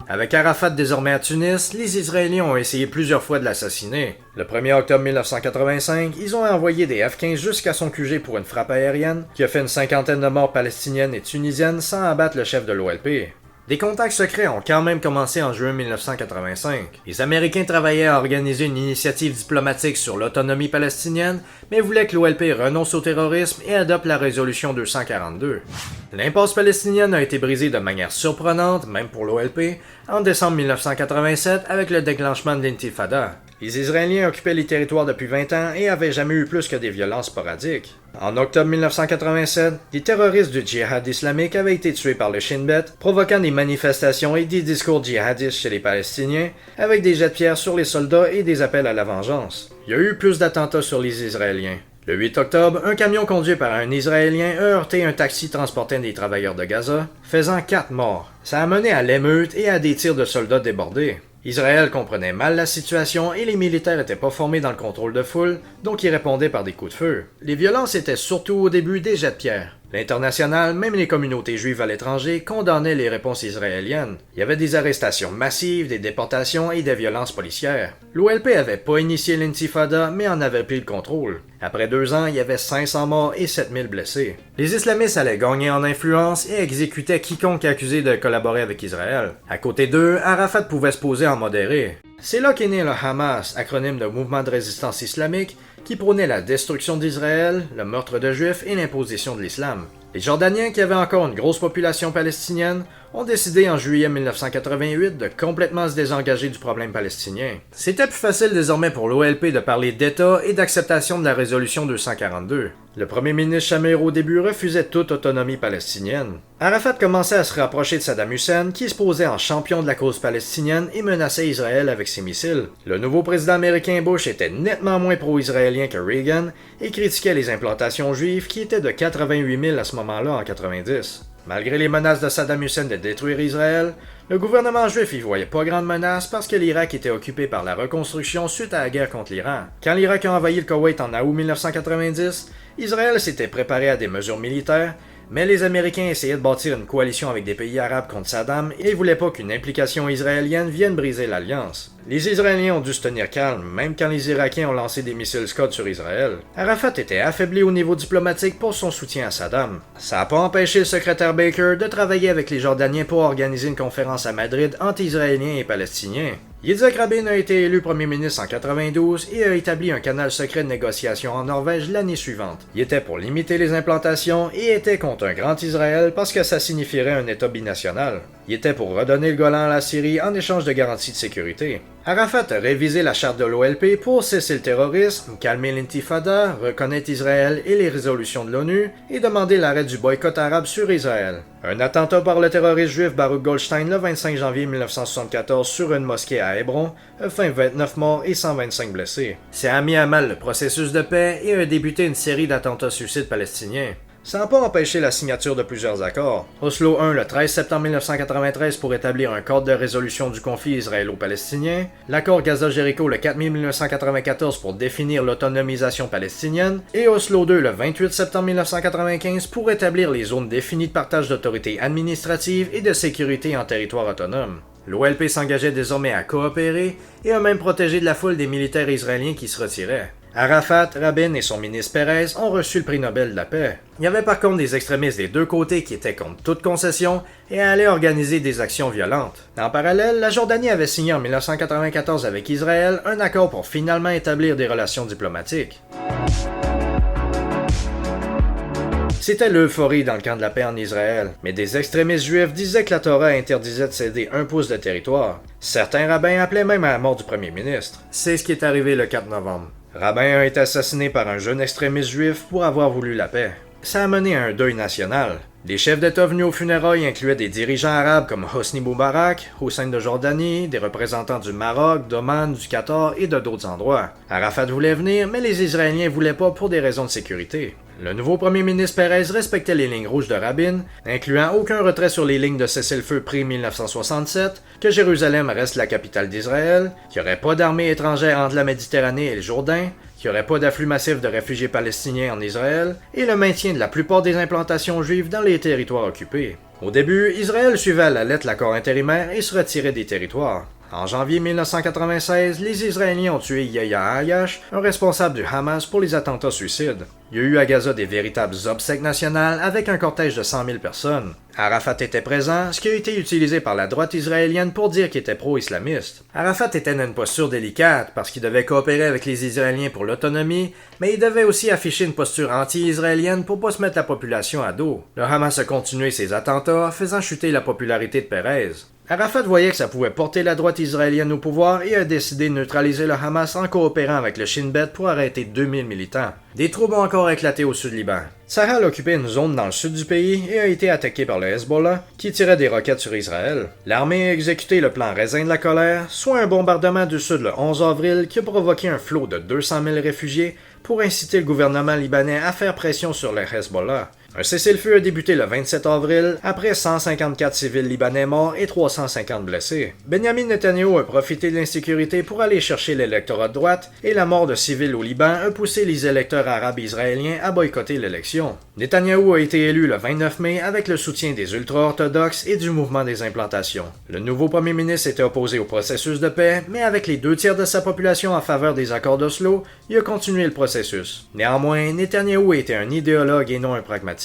Avec Arafat désormais à Tunis, les Israéliens ont essayé plusieurs fois de l'assassiner. Le 1er octobre 1985, ils ont envoyé des F-15 jusqu'à son QG pour une frappe aérienne qui a fait une cinquantaine de morts palestiniennes et tunisiennes sans abattre le chef de l'OLP. Des contacts secrets ont quand même commencé en juin 1985. Les Américains travaillaient à organiser une initiative diplomatique sur l'autonomie palestinienne, mais voulaient que l'OLP renonce au terrorisme et adopte la résolution 242. L'impasse palestinienne a été brisée de manière surprenante, même pour l'OLP, en décembre 1987 avec le déclenchement de l'intifada. Les Israéliens occupaient les territoires depuis 20 ans et avaient jamais eu plus que des violences sporadiques. En octobre 1987, des terroristes du djihad islamique avaient été tués par le Shin Bet, provoquant des manifestations et des discours djihadistes chez les Palestiniens, avec des jets de pierre sur les soldats et des appels à la vengeance. Il y a eu plus d'attentats sur les Israéliens. Le 8 octobre, un camion conduit par un Israélien a heurté un taxi transportant des travailleurs de Gaza, faisant 4 morts. Ça a mené à l'émeute et à des tirs de soldats débordés. Israël comprenait mal la situation et les militaires n'étaient pas formés dans le contrôle de foule, donc ils répondaient par des coups de feu. Les violences étaient surtout au début des jets de pierre. L'international, même les communautés juives à l'étranger, condamnaient les réponses israéliennes. Il y avait des arrestations massives, des déportations et des violences policières. L'OLP avait pas initié l'intifada, mais en avait pris le contrôle. Après 2 ans, il y avait 500 morts et 7000 blessés. Les islamistes allaient gagner en influence et exécutaient quiconque accusé de collaborer avec Israël. À côté d'eux, Arafat pouvait se poser en modéré. C'est là qu'est né le Hamas, acronyme de Mouvement de résistance islamique, qui prônait la destruction d'Israël, le meurtre de Juifs et l'imposition de l'islam. Les Jordaniens, qui avaient encore une grosse population palestinienne, ont décidé en juillet 1988 de complètement se désengager du problème palestinien. C'était plus facile désormais pour l'OLP de parler d'État et d'acceptation de la résolution 242. Le premier ministre Shamir au début refusait toute autonomie palestinienne. Arafat commençait à se rapprocher de Saddam Hussein, qui se posait en champion de la cause palestinienne et menaçait Israël avec ses missiles. Le nouveau président américain Bush était nettement moins pro-israélien que Reagan et critiquait les implantations juives qui étaient de 88 000 à ce moment-là en 90. Malgré les menaces de Saddam Hussein de détruire Israël, le gouvernement juif y voyait pas grande menace parce que l'Irak était occupé par la reconstruction suite à la guerre contre l'Iran. Quand l'Irak a envahi le Koweït en août 1990, Israël s'était préparé à des mesures militaires, mais les Américains essayaient de bâtir une coalition avec des pays arabes contre Saddam et ils voulaient pas qu'une implication israélienne vienne briser l'alliance. Les Israéliens ont dû se tenir calmes, même quand les Irakiens ont lancé des missiles Scud sur Israël. Arafat était affaibli au niveau diplomatique pour son soutien à Saddam. Ça n'a pas empêché le secrétaire Baker de travailler avec les Jordaniens pour organiser une conférence à Madrid entre Israéliens et Palestiniens. Yitzhak Rabin a été élu premier ministre en 92 et a établi un canal secret de négociation en Norvège l'année suivante. Il était pour limiter les implantations et était contre un grand Israël parce que ça signifierait un État binational. Il était pour redonner le Golan à la Syrie en échange de garanties de sécurité. Arafat a révisé la charte de l'OLP pour cesser le terrorisme, calmer l'intifada, reconnaître Israël et les résolutions de l'ONU et demander l'arrêt du boycott arabe sur Israël. Un attentat par le terroriste juif Baruch Goldstein le 25 janvier 1974 sur une mosquée à Hébron a fait 29 morts et 125 blessés. Ça a mis à mal le processus de paix et a débuté une série d'attentats suicides palestiniens. Ça n'a pas empêché la signature de plusieurs accords. Oslo I le 13 septembre 1993 pour établir un cadre de résolution du conflit israélo-palestinien, l'accord Gaza-Jéricho le 4 mai 1994 pour définir l'autonomisation palestinienne, et Oslo II le 28 septembre 1995 pour établir les zones définies de partage d'autorité administrative et de sécurité en territoire autonome. L'OLP s'engageait désormais à coopérer et a même protégé de la foule des militaires israéliens qui se retiraient. Arafat, Rabin et son ministre Pérez ont reçu le prix Nobel de la paix. Il y avait par contre des extrémistes des deux côtés qui étaient contre toute concession et allaient organiser des actions violentes. En parallèle, la Jordanie avait signé en 1994 avec Israël un accord pour finalement établir des relations diplomatiques. C'était l'euphorie dans le camp de la paix en Israël, mais des extrémistes juifs disaient que la Torah interdisait de céder 1 pouce de territoire. Certains rabbins appelaient même à la mort du premier ministre. C'est ce qui est arrivé le 4 novembre. Rabin a été assassiné par un jeune extrémiste juif pour avoir voulu la paix. Ça a mené à un deuil national. Les chefs d'État venus aux funérailles incluaient des dirigeants arabes comme Hosni Moubarak, Hussein de Jordanie, des représentants du Maroc, d'Oman, du Qatar et de d'autres endroits. Arafat voulait venir, mais les Israéliens voulaient pas pour des raisons de sécurité. Le nouveau premier ministre Pérez respectait les lignes rouges de Rabin, incluant aucun retrait sur les lignes de cessez-le-feu pré-1967, que Jérusalem reste la capitale d'Israël, qu'il n'y aurait pas d'armée étrangère entre la Méditerranée et le Jourdain, qu'il n'y aurait pas d'afflux massif de réfugiés palestiniens en Israël, et le maintien de la plupart des implantations juives dans les territoires occupés. Au début, Israël suivait à la lettre l'accord intérimaire et se retirait des territoires. En janvier 1996, les Israéliens ont tué Yahya Ayash, un responsable du Hamas pour les attentats suicides. Il y a eu à Gaza des véritables obsèques nationales avec un cortège de 100 000 personnes. Arafat était présent, ce qui a été utilisé par la droite israélienne pour dire qu'il était pro-islamiste. Arafat était dans une posture délicate parce qu'il devait coopérer avec les Israéliens pour l'autonomie, mais il devait aussi afficher une posture anti-israélienne pour pas se mettre la population à dos. Le Hamas a continué ses attentats, faisant chuter la popularité de Pérez. Arafat voyait que ça pouvait porter la droite israélienne au pouvoir et a décidé de neutraliser le Hamas en coopérant avec le Shin Bet pour arrêter 2000 militants. Des troubles ont encore éclaté au sud Liban. Tsahal occupait une zone dans le sud du pays et a été attaqué par le Hezbollah, qui tirait des roquettes sur Israël. L'armée a exécuté le plan Raisin de la colère, soit un bombardement du sud le 11 avril qui a provoqué un flot de 200 000 réfugiés pour inciter le gouvernement libanais à faire pression sur le Hezbollah. Un cessez-le-feu a débuté le 27 avril, après 154 civils libanais morts et 350 blessés. Benjamin Netanyahu a profité de l'insécurité pour aller chercher l'électorat de droite, et la mort de civils au Liban a poussé les électeurs arabes israéliens à boycotter l'élection. Netanyahu a été élu le 29 mai avec le soutien des ultra-orthodoxes et du mouvement des implantations. Le nouveau premier ministre était opposé au processus de paix, mais avec les 2 tiers de sa population en faveur des accords d'Oslo, il a continué le processus. Néanmoins, Netanyahu était un idéologue et non un pragmatique.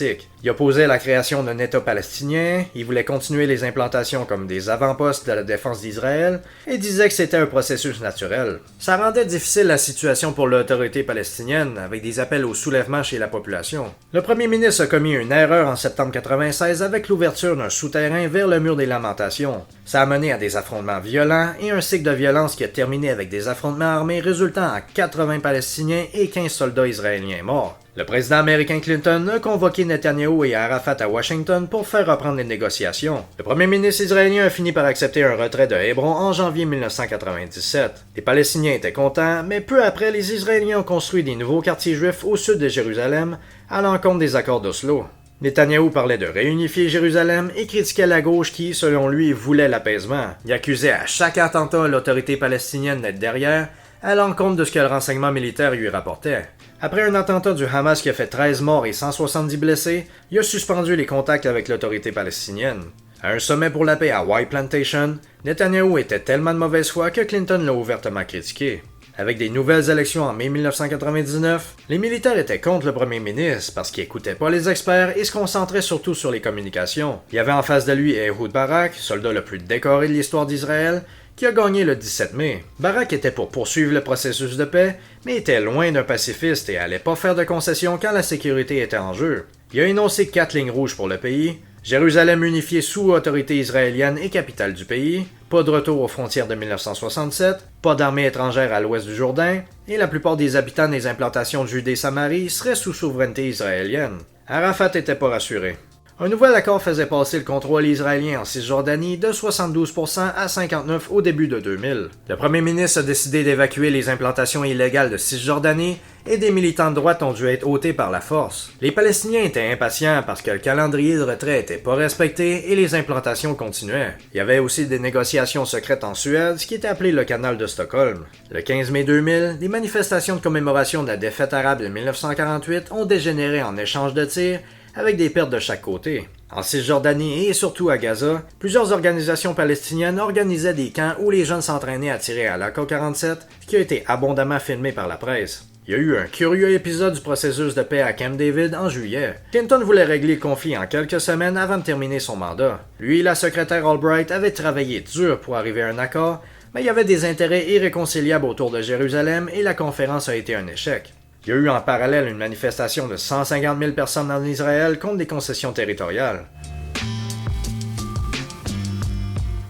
Il opposait la création d'un État palestinien, il voulait continuer les implantations comme des avant-postes de la défense d'Israël, et disait que c'était un processus naturel. Ça rendait difficile la situation pour l'autorité palestinienne, avec des appels au soulèvement chez la population. Le premier ministre a commis une erreur en septembre 1996 avec l'ouverture d'un souterrain vers le mur des Lamentations. Ça a mené à des affrontements violents et un cycle de violence qui a terminé avec des affrontements armés résultant à 80 Palestiniens et 15 soldats israéliens morts. Le président américain Clinton a convoqué Netanyahu et Arafat à Washington pour faire reprendre les négociations. Le premier ministre israélien a fini par accepter un retrait de Hébron en janvier 1997. Les Palestiniens étaient contents, mais peu après, les Israéliens ont construit des nouveaux quartiers juifs au sud de Jérusalem, à l'encontre des accords d'Oslo. Netanyahou parlait de réunifier Jérusalem et critiquait la gauche qui, selon lui, voulait l'apaisement. Il accusait à chaque attentat l'autorité palestinienne d'être derrière, à l'encontre de ce que le renseignement militaire lui rapportait. Après un attentat du Hamas qui a fait 13 morts et 170 blessés, il a suspendu les contacts avec l'autorité palestinienne. À un sommet pour la paix à White Plantation, Netanyahou était tellement de mauvaise foi que Clinton l'a ouvertement critiqué. Avec des nouvelles élections en mai 1999, les militaires étaient contre le premier ministre parce qu'ils n'écoutaient pas les experts et se concentraient surtout sur les communications. Il y avait en face de lui Ehud Barak, soldat le plus décoré de l'histoire d'Israël, qui a gagné le 17 mai. Barak était pour poursuivre le processus de paix, mais était loin d'un pacifiste et allait pas faire de concessions quand la sécurité était en jeu. Il a énoncé 4 lignes rouges pour le pays: Jérusalem unifiée sous autorité israélienne et capitale du pays, pas de retour aux frontières de 1967, pas d'armée étrangère à l'ouest du Jourdain, et la plupart des habitants des implantations de Judée-Samarie seraient sous souveraineté israélienne. Arafat était pas rassuré. Un nouvel accord faisait passer le contrôle israélien en Cisjordanie de 72% à 59% au début de 2000. Le premier ministre a décidé d'évacuer les implantations illégales de Cisjordanie et des militants de droite ont dû être ôtés par la force. Les Palestiniens étaient impatients parce que le calendrier de retrait était pas respecté et les implantations continuaient. Il y avait aussi des négociations secrètes en Suède, ce qui était appelé le canal de Stockholm. Le 15 mai 2000, des manifestations de commémoration de la défaite arabe de 1948 ont dégénéré en échange de tirs, avec des pertes de chaque côté. En Cisjordanie et surtout à Gaza, plusieurs organisations palestiniennes organisaient des camps où les jeunes s'entraînaient à tirer à l'AK-47, ce qui a été abondamment filmé par la presse. Il y a eu un curieux épisode du processus de paix à Camp David en juillet. Clinton voulait régler le conflit en quelques semaines avant de terminer son mandat. Lui et la secrétaire Albright avaient travaillé dur pour arriver à un accord, mais il y avait des intérêts irréconciliables autour de Jérusalem et la conférence a été un échec. Il y a eu en parallèle une manifestation de 150 000 personnes en Israël contre des concessions territoriales.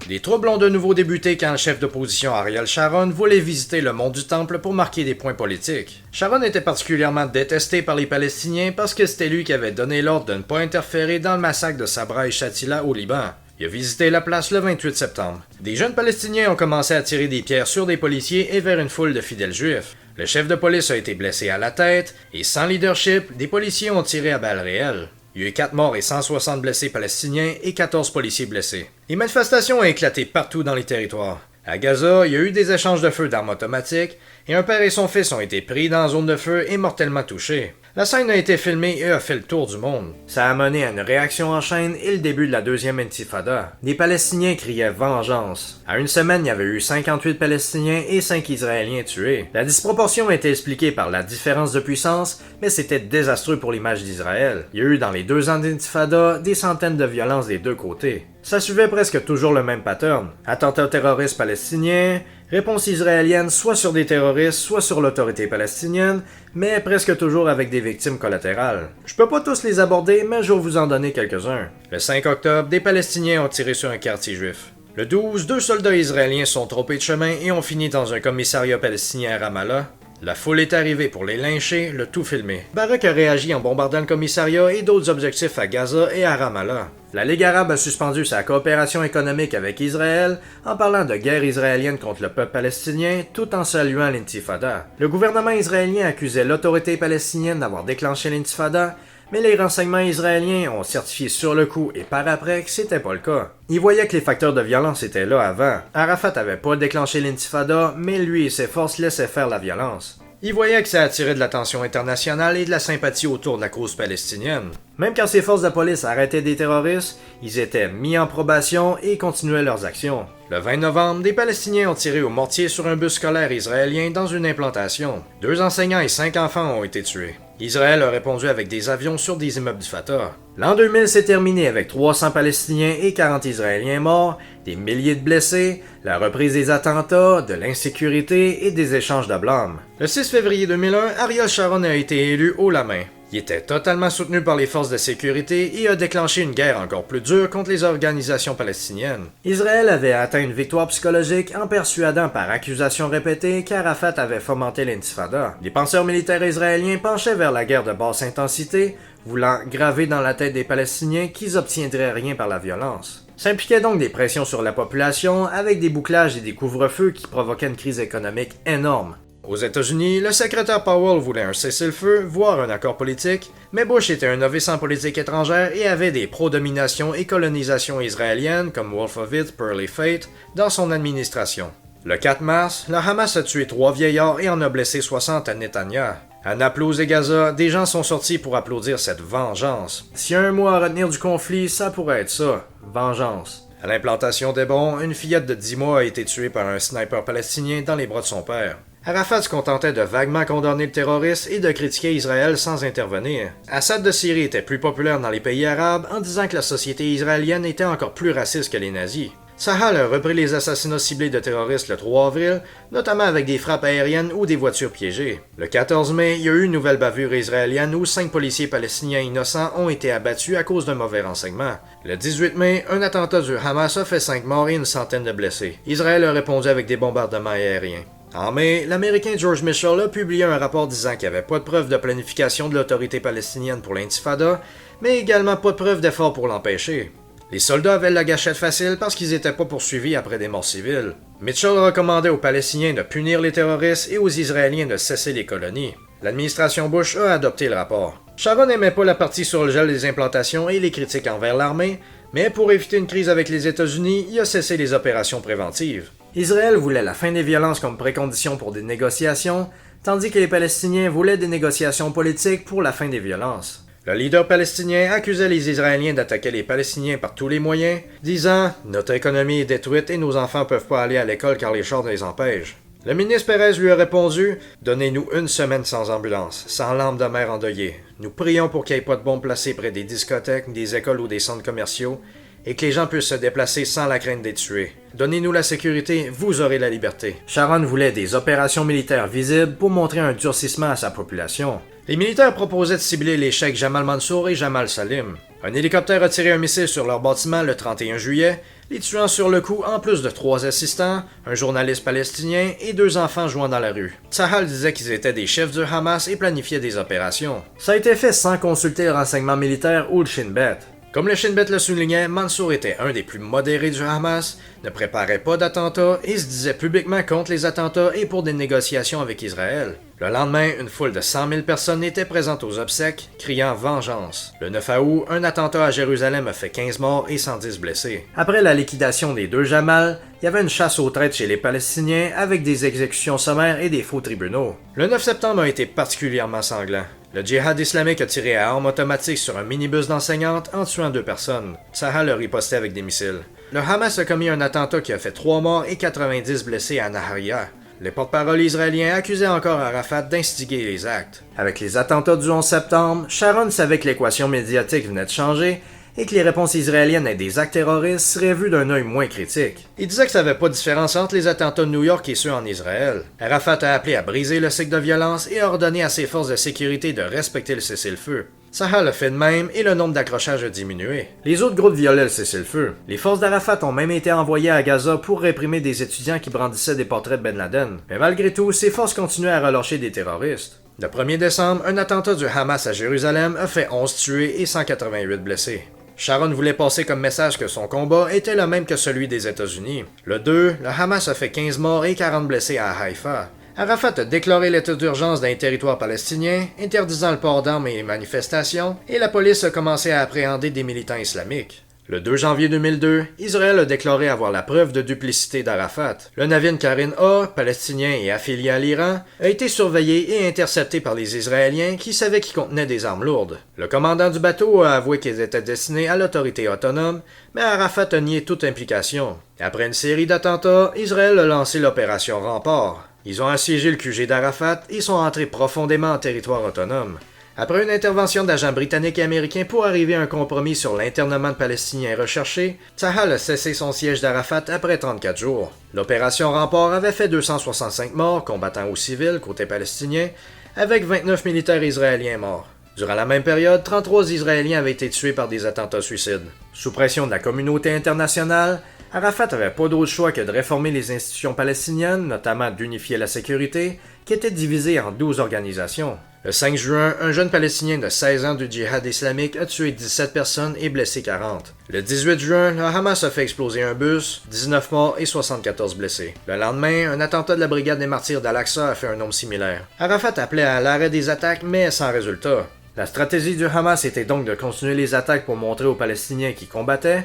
Les troubles ont de nouveau débuté quand le chef d'opposition Ariel Sharon voulait visiter le mont du Temple pour marquer des points politiques. Sharon était particulièrement détesté par les Palestiniens parce que c'était lui qui avait donné l'ordre de ne pas interférer dans le massacre de Sabra et Shatila au Liban. Il a visité la place le 28 septembre. Des jeunes Palestiniens ont commencé à tirer des pierres sur des policiers et vers une foule de fidèles juifs. Le chef de police a été blessé à la tête et sans leadership, des policiers ont tiré à balles réelles. Il y a eu 4 morts et 160 blessés palestiniens et 14 policiers blessés. Les manifestations ont éclaté partout dans les territoires. À Gaza, il y a eu des échanges de feu d'armes automatiques et un père et son fils ont été pris dans la zone de feu et mortellement touchés. La scène a été filmée et a fait le tour du monde. Ça a mené à une réaction en chaîne et le début de la deuxième intifada. Les Palestiniens criaient vengeance. À une semaine, il y avait eu 58 Palestiniens et 5 Israéliens tués. La disproportion a été expliquée par la différence de puissance, mais c'était désastreux pour l'image d'Israël. Il y a eu dans les 2 ans d'intifada des centaines de violences des deux côtés. Ça suivait presque toujours le même pattern. Attentats terroristes palestiniens, réponse israélienne soit sur des terroristes, soit sur l'autorité palestinienne, mais presque toujours avec des victimes collatérales. Je peux pas tous les aborder, mais je vais vous en donner quelques-uns. Le 5 octobre, des Palestiniens ont tiré sur un quartier juif. Le 12, 2 soldats israéliens sont trompés de chemin et ont fini dans un commissariat palestinien à Ramallah. La foule est arrivée pour les lyncher, le tout filmé. Barak a réagi en bombardant le commissariat et d'autres objectifs à Gaza et à Ramallah. La Ligue arabe a suspendu sa coopération économique avec Israël en parlant de guerre israélienne contre le peuple palestinien tout en saluant l'intifada. Le gouvernement israélien accusait l'autorité palestinienne d'avoir déclenché l'intifada, mais les renseignements israéliens ont certifié sur le coup et par après que c'était pas le cas. Ils voyaient que les facteurs de violence étaient là avant. Arafat avait pas déclenché l'intifada, mais lui et ses forces laissaient faire la violence. Ils voyaient que ça attirait de l'attention internationale et de la sympathie autour de la cause palestinienne. Même quand ces forces de police arrêtaient des terroristes, ils étaient mis en probation et continuaient leurs actions. Le 20 novembre, des Palestiniens ont tiré au mortier sur un bus scolaire israélien dans une implantation. 2 enseignants et 5 enfants ont été tués. Israël a répondu avec des avions sur des immeubles du Fatah. L'an 2000 s'est terminé avec 300 Palestiniens et 40 Israéliens morts, des milliers de blessés, la reprise des attentats, de l'insécurité et des échanges de blâmes. Le 6 février 2001, Ariel Sharon a été élu haut la main. Il était totalement soutenu par les forces de sécurité et a déclenché une guerre encore plus dure contre les organisations palestiniennes. Israël avait atteint une victoire psychologique en persuadant par accusations répétées qu'Arafat avait fomenté l'intifada. Les penseurs militaires israéliens penchaient vers la guerre de basse intensité, voulant graver dans la tête des Palestiniens qu'ils obtiendraient rien par la violence. S'impliquaient donc des pressions sur la population avec des bouclages et des couvre-feux qui provoquaient une crise économique énorme. Aux États-Unis, le secrétaire Powell voulait un cessez-le-feu, voire un accord politique, mais Bush était un novice en politique étrangère et avait des pro-domination et colonisation israéliennes comme Wolfowitz, Pearl et Fate dans son administration. Le 4 mars, le Hamas a tué 3 vieillards et en a blessé 60 à Netanya. À Naplouse et Gaza, des gens sont sortis pour applaudir cette vengeance. S'il y a un mot à retenir du conflit, ça pourrait être ça, vengeance. À l'implantation d'Hébron, une fillette de 10 mois a été tuée par un sniper palestinien dans les bras de son père. Arafat se contentait de vaguement condamner le terrorisme et de critiquer Israël sans intervenir. Assad de Syrie était plus populaire dans les pays arabes en disant que la société israélienne était encore plus raciste que les nazis. Sahal a repris les assassinats ciblés de terroristes le 3 avril, notamment avec des frappes aériennes ou des voitures piégées. Le 14 mai, il y a eu une nouvelle bavure israélienne où 5 policiers palestiniens innocents ont été abattus à cause d'un mauvais renseignement. Le 18 mai, un attentat du Hamas a fait 5 morts et une centaine de blessés. Israël a répondu avec des bombardements aériens. En mai, l'Américain George Mitchell a publié un rapport disant qu'il n'y avait pas de preuve de planification de l'autorité palestinienne pour l'intifada, mais également pas de preuve d'effort pour l'empêcher. Les soldats avaient la gâchette facile parce qu'ils n'étaient pas poursuivis après des morts civiles. Mitchell recommandait aux Palestiniens de punir les terroristes et aux Israéliens de cesser les colonies. L'administration Bush a adopté le rapport. Sharon n'aimait pas la partie sur le gel des implantations et les critiques envers l'armée, mais pour éviter une crise avec les États-Unis, il a cessé les opérations préventives. Israël voulait la fin des violences comme précondition pour des négociations, tandis que les Palestiniens voulaient des négociations politiques pour la fin des violences. Le leader palestinien accusait les Israéliens d'attaquer les Palestiniens par tous les moyens, disant « Notre économie est détruite et nos enfants peuvent pas aller à l'école car les chars les empêchent. » Le ministre Pérez lui a répondu « Donnez-nous une semaine sans ambulance, sans lampe de mer endeuillée. Nous prions pour qu'il n'y ait pas de bombes placées près des discothèques, des écoles ou des centres commerciaux, et que les gens puissent se déplacer sans la crainte d'être tués. Donnez-nous la sécurité, vous aurez la liberté. » Sharon voulait des opérations militaires visibles pour montrer un durcissement à sa population. Les militaires proposaient de cibler les cheikhs Jamal Mansour et Jamal Salim. Un hélicoptère a tiré un missile sur leur bâtiment le 31 juillet, les tuant sur le coup en plus de 3 assistants, un journaliste palestinien et 2 enfants jouant dans la rue. Tzahal disait qu'ils étaient des chefs du Hamas et planifiaient des opérations. Ça a été fait sans consulter le renseignement militaire ou le Shin Bet. Comme le Shin Bet le soulignait, Mansour était un des plus modérés du Hamas, ne préparait pas d'attentats et se disait publiquement contre les attentats et pour des négociations avec Israël. Le lendemain, une foule de 100 000 personnes était présente aux obsèques, criant vengeance. Le 9 août, un attentat à Jérusalem a fait 15 morts et 110 blessés. Après la liquidation des 2 Jamal, il y avait une chasse aux traites chez les Palestiniens avec des exécutions sommaires et des faux tribunaux. Le 9 septembre a été particulièrement sanglant. Le djihad islamique a tiré à armes automatiques sur un minibus d'enseignantes en tuant 2 personnes. Tzahal a riposté avec des missiles. Le Hamas a commis un attentat qui a fait 3 morts et 90 blessés à Nahariya. Les porte-paroles israéliens accusaient encore Arafat d'instiguer les actes. Avec les attentats du 11 septembre, Sharon savait que l'équation médiatique venait de changer et que les réponses israéliennes à des actes terroristes seraient vues d'un œil moins critique. Il disait que ça n'avait pas de différence entre les attentats de New York et ceux en Israël. Arafat a appelé à briser le cycle de violence et a ordonné à ses forces de sécurité de respecter le cessez-le-feu. Tzahal a fait de même et le nombre d'accrochages a diminué. Les autres groupes violaient le cessez-le-feu. Les forces d'Arafat ont même été envoyées à Gaza pour réprimer des étudiants qui brandissaient des portraits de Ben Laden. Mais malgré tout, ces forces continuaient à relâcher des terroristes. Le 1er décembre, un attentat du Hamas à Jérusalem a fait 11 tués et 188 blessés. Sharon voulait passer comme message que son combat était le même que celui des États-Unis. Le 2, le Hamas a fait 15 morts et 40 blessés à Haïfa. Arafat a déclaré l'état d'urgence dans les territoires palestiniens, interdisant le port d'armes et les manifestations, et la police a commencé à appréhender des militants islamiques. Le 2 janvier 2002, Israël a déclaré avoir la preuve de duplicité d'Arafat. Le navire Karin A, palestinien et affilié à l'Iran, a été surveillé et intercepté par les Israéliens qui savaient qu'il contenait des armes lourdes. Le commandant du bateau a avoué qu'ils étaient destinés à l'autorité autonome, mais Arafat a nié toute implication. Après une série d'attentats, Israël a lancé l'opération Rempart. Ils ont assiégé le QG d'Arafat et sont entrés profondément en territoire autonome. Après une intervention d'agents britanniques et américains pour arriver à un compromis sur l'internement de Palestiniens recherchés, Tzahal a cessé son siège d'Arafat après 34 jours. L'opération Rempart avait fait 265 morts, combattants ou civils, côté palestinien, avec 29 militaires israéliens morts. Durant la même période, 33 Israéliens avaient été tués par des attentats suicides. Sous pression de la communauté internationale, Arafat n'avait pas d'autre choix que de réformer les institutions palestiniennes, notamment d'unifier la sécurité, qui était divisée en 12 organisations. Le 5 juin, un jeune Palestinien de 16 ans du djihad islamique a tué 17 personnes et blessé 40. Le 18 juin, le Hamas a fait exploser un bus, 19 morts et 74 blessés. Le lendemain, un attentat de la brigade des martyrs d'Al-Aqsa a fait un nombre similaire. Arafat appelait à l'arrêt des attaques, mais sans résultat. La stratégie du Hamas était donc de continuer les attaques pour montrer aux Palestiniens qui combattaient,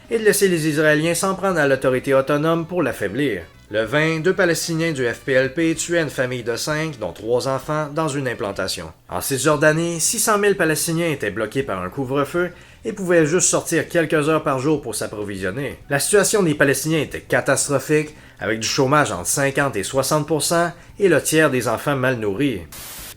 et de laisser les Israéliens s'en prendre à l'autorité autonome pour l'affaiblir. Le 20, 2 Palestiniens du FPLP tuaient une famille de 5, dont 3 enfants, dans une implantation. En Cisjordanie, 600 000 Palestiniens étaient bloqués par un couvre-feu et pouvaient juste sortir quelques heures par jour pour s'approvisionner. La situation des Palestiniens était catastrophique, avec du chômage entre 50 et 60% et le tiers des enfants mal nourris.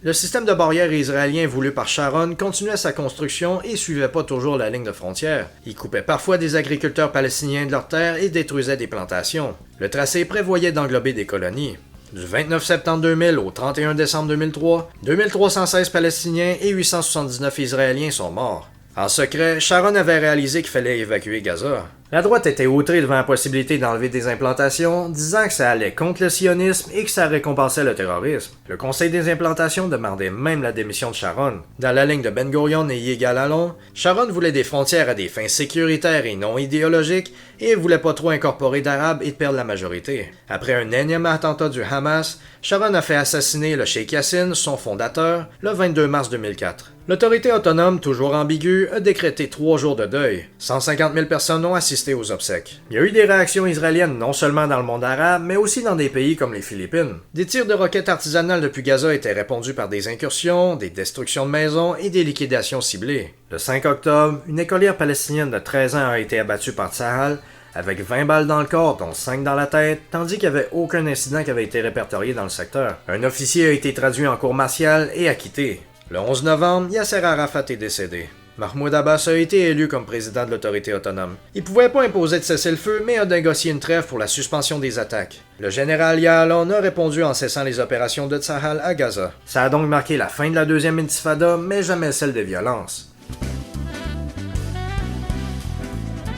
Le système de barrières israélien voulu par Sharon continuait sa construction et suivait pas toujours la ligne de frontière. Il coupait parfois des agriculteurs palestiniens de leurs terres et détruisait des plantations. Le tracé prévoyait d'englober des colonies. Du 29 septembre 2000 au 31 décembre 2003, 2316 Palestiniens et 879 Israéliens sont morts. En secret, Sharon avait réalisé qu'il fallait évacuer Gaza. La droite était outrée devant la possibilité d'enlever des implantations, disant que ça allait contre le sionisme et que ça récompensait le terrorisme. Le Conseil des implantations demandait même la démission de Sharon. Dans la ligne de Ben Gurion et Yigal Allon, Sharon voulait des frontières à des fins sécuritaires et non idéologiques et voulait pas trop incorporer d'Arabes et de perdre la majorité. Après un énième attentat du Hamas, Sharon a fait assassiner le Cheikh Yassine, son fondateur, le 22 mars 2004. L'autorité autonome, toujours ambiguë, a décrété 3 jours de deuil. 150 000 personnes ont assisté aux obsèques. Il y a eu des réactions israéliennes non seulement dans le monde arabe, mais aussi dans des pays comme les Philippines. Des tirs de roquettes artisanales depuis Gaza étaient répondus par des incursions, des destructions de maisons et des liquidations ciblées. Le 5 octobre, une écolière palestinienne de 13 ans a été abattue par Tzahal, avec 20 balles dans le corps, dont 5 dans la tête, tandis qu'il n'y avait aucun incident qui avait été répertorié dans le secteur. Un officier a été traduit en cour martiale et acquitté. Le 11 novembre, Yasser Arafat est décédé. Mahmoud Abbas a été élu comme président de l'autorité autonome. Il pouvait pas imposer de cessez-le-feu, mais a négocié une trêve pour la suspension des attaques. Le général Ya'alon a répondu en cessant les opérations de Tzahal à Gaza. Ça a donc marqué la fin de la deuxième intifada, mais jamais celle des violences.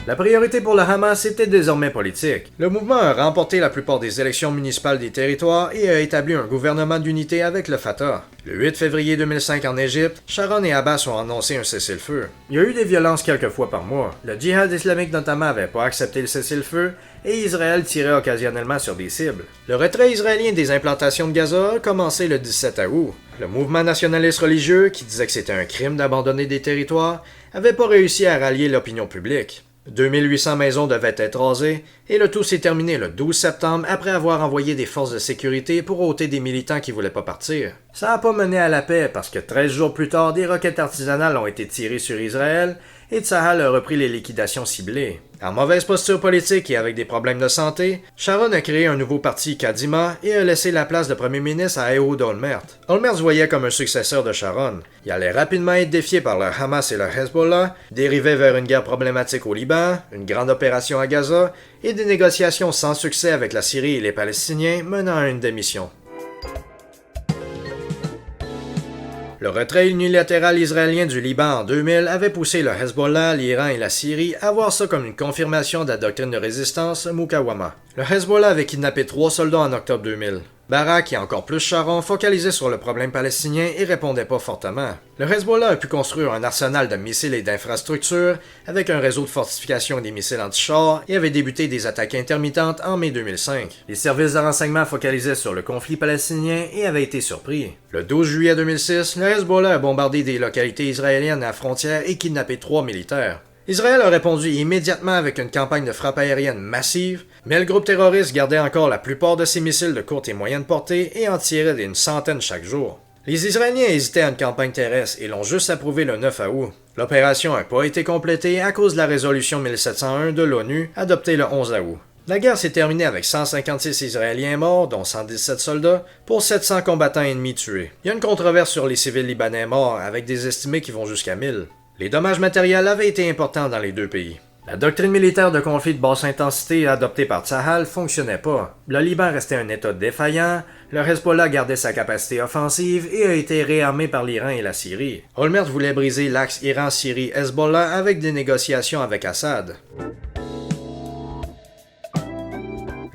La priorité pour le Hamas était désormais politique. Le mouvement a remporté la plupart des élections municipales des territoires et a établi un gouvernement d'unité avec le Fatah. Le 8 février 2005 en Égypte, Sharon et Abbas ont annoncé un cessez-le-feu. Il y a eu des violences quelques fois par mois. Le djihad islamique notamment n'avait pas accepté le cessez-le-feu et Israël tirait occasionnellement sur des cibles. Le retrait israélien des implantations de Gaza a commencé le 17 août. Le mouvement nationaliste religieux, qui disait que c'était un crime d'abandonner des territoires, n'avait pas réussi à rallier l'opinion publique. 2800 maisons devaient être rasées, et le tout s'est terminé le 12 septembre après avoir envoyé des forces de sécurité pour ôter des militants qui voulaient pas partir. Ça n'a pas mené à la paix parce que 13 jours plus tard, des roquettes artisanales ont été tirées sur Israël, et Tsahal a repris les liquidations ciblées. En mauvaise posture politique et avec des problèmes de santé, Sharon a créé un nouveau parti Kadima et a laissé la place de premier ministre à Ehud Olmert. Olmert se voyait comme un successeur de Sharon. Il allait rapidement être défié par le Hamas et le Hezbollah, dérivé vers une guerre problématique au Liban, une grande opération à Gaza et des négociations sans succès avec la Syrie et les Palestiniens menant à une démission. Le retrait unilatéral israélien du Liban en 2000 avait poussé le Hezbollah, l'Iran et la Syrie à voir ça comme une confirmation de la doctrine de résistance Mukawama. Le Hezbollah avait kidnappé 3 soldats en octobre 2000. Barak et encore plus Sharon focalisaient sur le problème palestinien et répondaient pas fortement. Le Hezbollah a pu construire un arsenal de missiles et d'infrastructures avec un réseau de fortification et des missiles anti-chars et avait débuté des attaques intermittentes en mai 2005. Les services de renseignement focalisaient sur le conflit palestinien et avaient été surpris. Le 12 juillet 2006, le Hezbollah a bombardé des localités israéliennes à la frontière et kidnappé 3 militaires. Israël a répondu immédiatement avec une campagne de frappe aérienne massive, mais le groupe terroriste gardait encore la plupart de ses missiles de courte et moyenne portée et en tirait une centaine chaque jour. Les Israéliens hésitaient à une campagne terrestre et l'ont juste approuvé le 9 août. L'opération n'a pas été complétée à cause de la résolution 1701 de l'ONU, adoptée le 11 août. La guerre s'est terminée avec 156 Israéliens morts, dont 117 soldats, pour 700 combattants ennemis tués. Il y a une controverse sur les civils libanais morts, avec des estimés qui vont jusqu'à 1000. Les dommages matériels avaient été importants dans les deux pays. La doctrine militaire de conflit de basse intensité adoptée par Tsahal fonctionnait pas. Le Liban restait un État défaillant, le Hezbollah gardait sa capacité offensive et a été réarmé par l'Iran et la Syrie. Olmert voulait briser l'axe Iran-Syrie-Hezbollah avec des négociations avec Assad.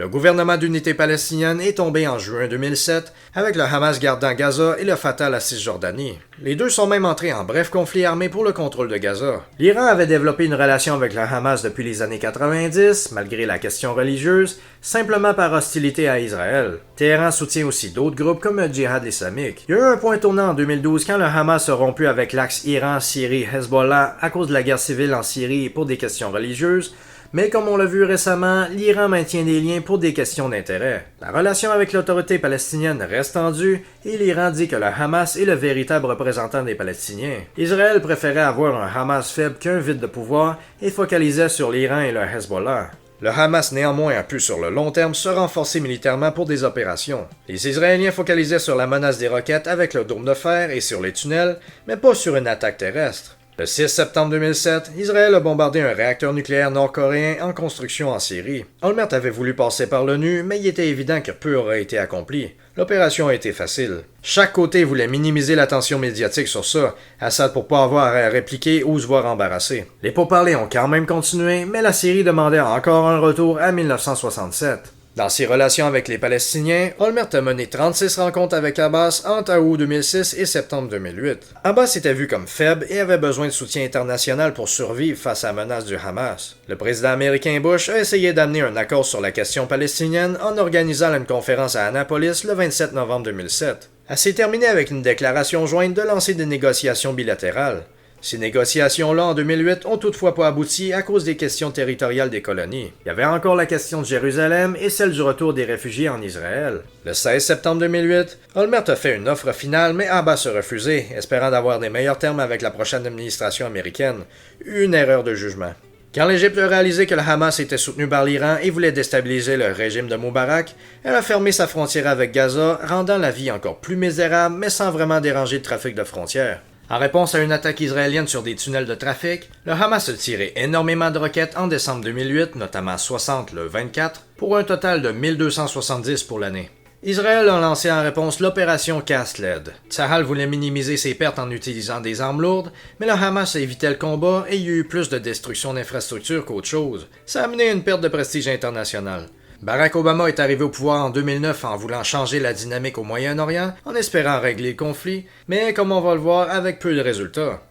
Le gouvernement d'unité palestinienne est tombé en juin 2007, avec le Hamas gardant Gaza et le Fatah la Cisjordanie. Les deux sont même entrés en bref conflit armé pour le contrôle de Gaza. L'Iran avait développé une relation avec le Hamas depuis les années 90, malgré la question religieuse, simplement par hostilité à Israël. Téhéran soutient aussi d'autres groupes comme le djihad islamique. Il y a eu un point tournant en 2012 quand le Hamas a rompu avec l'axe Iran-Syrie-Hezbollah à cause de la guerre civile en Syrie et pour des questions religieuses, mais comme on l'a vu récemment, l'Iran maintient des liens pour des questions d'intérêt. La relation avec l'autorité palestinienne reste tendue et l'Iran dit que le Hamas est le véritable représentant des Palestiniens. Israël préférait avoir un Hamas faible qu'un vide de pouvoir et focalisait sur l'Iran et le Hezbollah. Le Hamas néanmoins a pu sur le long terme se renforcer militairement pour des opérations. Les Israéliens focalisaient sur la menace des roquettes avec le dôme de fer et sur les tunnels, mais pas sur une attaque terrestre. Le 6 septembre 2007, Israël a bombardé un réacteur nucléaire nord-coréen en construction en Syrie. Olmert avait voulu passer par l'ONU, mais il était évident que peu aurait été accompli. L'opération a été facile. Chaque côté voulait minimiser l'attention médiatique sur ça, Assad pour pas avoir à répliquer ou se voir embarrassé. Les pourparlers ont quand même continué, mais la Syrie demandait encore un retour à 1967. Dans ses relations avec les Palestiniens, Olmert a mené 36 rencontres avec Abbas entre août 2006 et septembre 2008. Abbas était vu comme faible et avait besoin de soutien international pour survivre face à la menace du Hamas. Le président américain Bush a essayé d'amener un accord sur la question palestinienne en organisant une conférence à Annapolis le 27 novembre 2007. Elle s'est terminée avec une déclaration jointe de lancer des négociations bilatérales. Ces négociations-là, en 2008, ont toutefois pas abouti à cause des questions territoriales des colonies. Il y avait encore la question de Jérusalem et celle du retour des réfugiés en Israël. Le 16 septembre 2008, Olmert a fait une offre finale, mais Abbas a refusé, espérant d'avoir des meilleurs termes avec la prochaine administration américaine. Une erreur de jugement. Quand l'Égypte a réalisé que le Hamas était soutenu par l'Iran et voulait déstabiliser le régime de Moubarak, elle a fermé sa frontière avec Gaza, rendant la vie encore plus misérable, mais sans vraiment déranger le trafic de frontières. En réponse à une attaque israélienne sur des tunnels de trafic, le Hamas a tiré énormément de roquettes en décembre 2008, notamment 60 le 24, pour un total de 1270 pour l'année. Israël a lancé en réponse l'opération Cast-Lead. Tsahal voulait minimiser ses pertes en utilisant des armes lourdes, mais le Hamas évitait le combat et il y a eu plus de destruction d'infrastructures qu'autre chose. Ça a amené à une perte de prestige international. Barack Obama est arrivé au pouvoir en 2009 en voulant changer la dynamique au Moyen-Orient, en espérant régler le conflit, mais comme on va le voir, avec peu de résultats.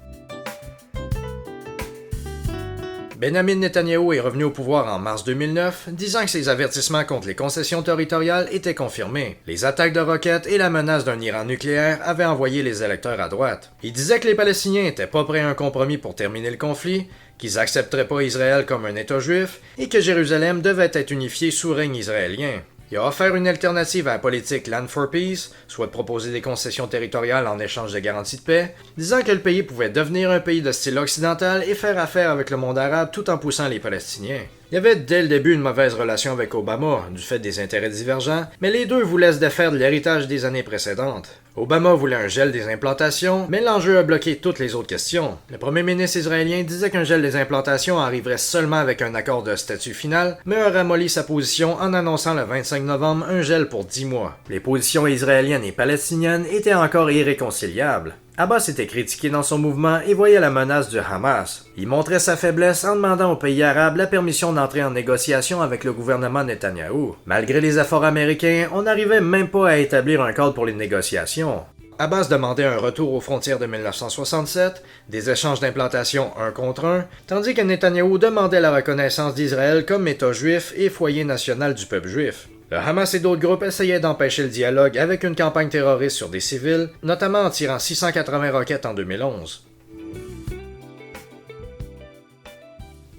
Benjamin Netanyahou est revenu au pouvoir en mars 2009, disant que ses avertissements contre les concessions territoriales étaient confirmés. Les attaques de roquettes et la menace d'un Iran nucléaire avaient envoyé les électeurs à droite. Il disait que les Palestiniens n'étaient pas prêts à un compromis pour terminer le conflit, qu'ils n'accepteraient pas Israël comme un État juif et que Jérusalem devait être unifiée sous règne israélien. Il a offert une alternative à la politique Land for Peace, soit de proposer des concessions territoriales en échange de garanties de paix, disant que le pays pouvait devenir un pays de style occidental et faire affaire avec le monde arabe tout en poussant les Palestiniens. Il y avait dès le début une mauvaise relation avec Obama, du fait des intérêts divergents, mais les deux voulaient se défaire de l'héritage des années précédentes. Obama voulait un gel des implantations, mais l'enjeu a bloqué toutes les autres questions. Le premier ministre israélien disait qu'un gel des implantations arriverait seulement avec un accord de statut final, mais a ramolli sa position en annonçant le 25 novembre un gel pour 10 mois. Les positions israéliennes et palestiniennes étaient encore irréconciliables. Abbas était critiqué dans son mouvement et voyait la menace du Hamas. Il montrait sa faiblesse en demandant aux pays arabes la permission d'entrer en négociation avec le gouvernement Netanyahou. Malgré les efforts américains, on n'arrivait même pas à établir un cadre pour les négociations. Abbas demandait un retour aux frontières de 1967, des échanges d'implantation un contre un, tandis que Netanyahou demandait la reconnaissance d'Israël comme État juif et foyer national du peuple juif. Le Hamas et d'autres groupes essayaient d'empêcher le dialogue avec une campagne terroriste sur des civils, notamment en tirant 680 roquettes en 2011.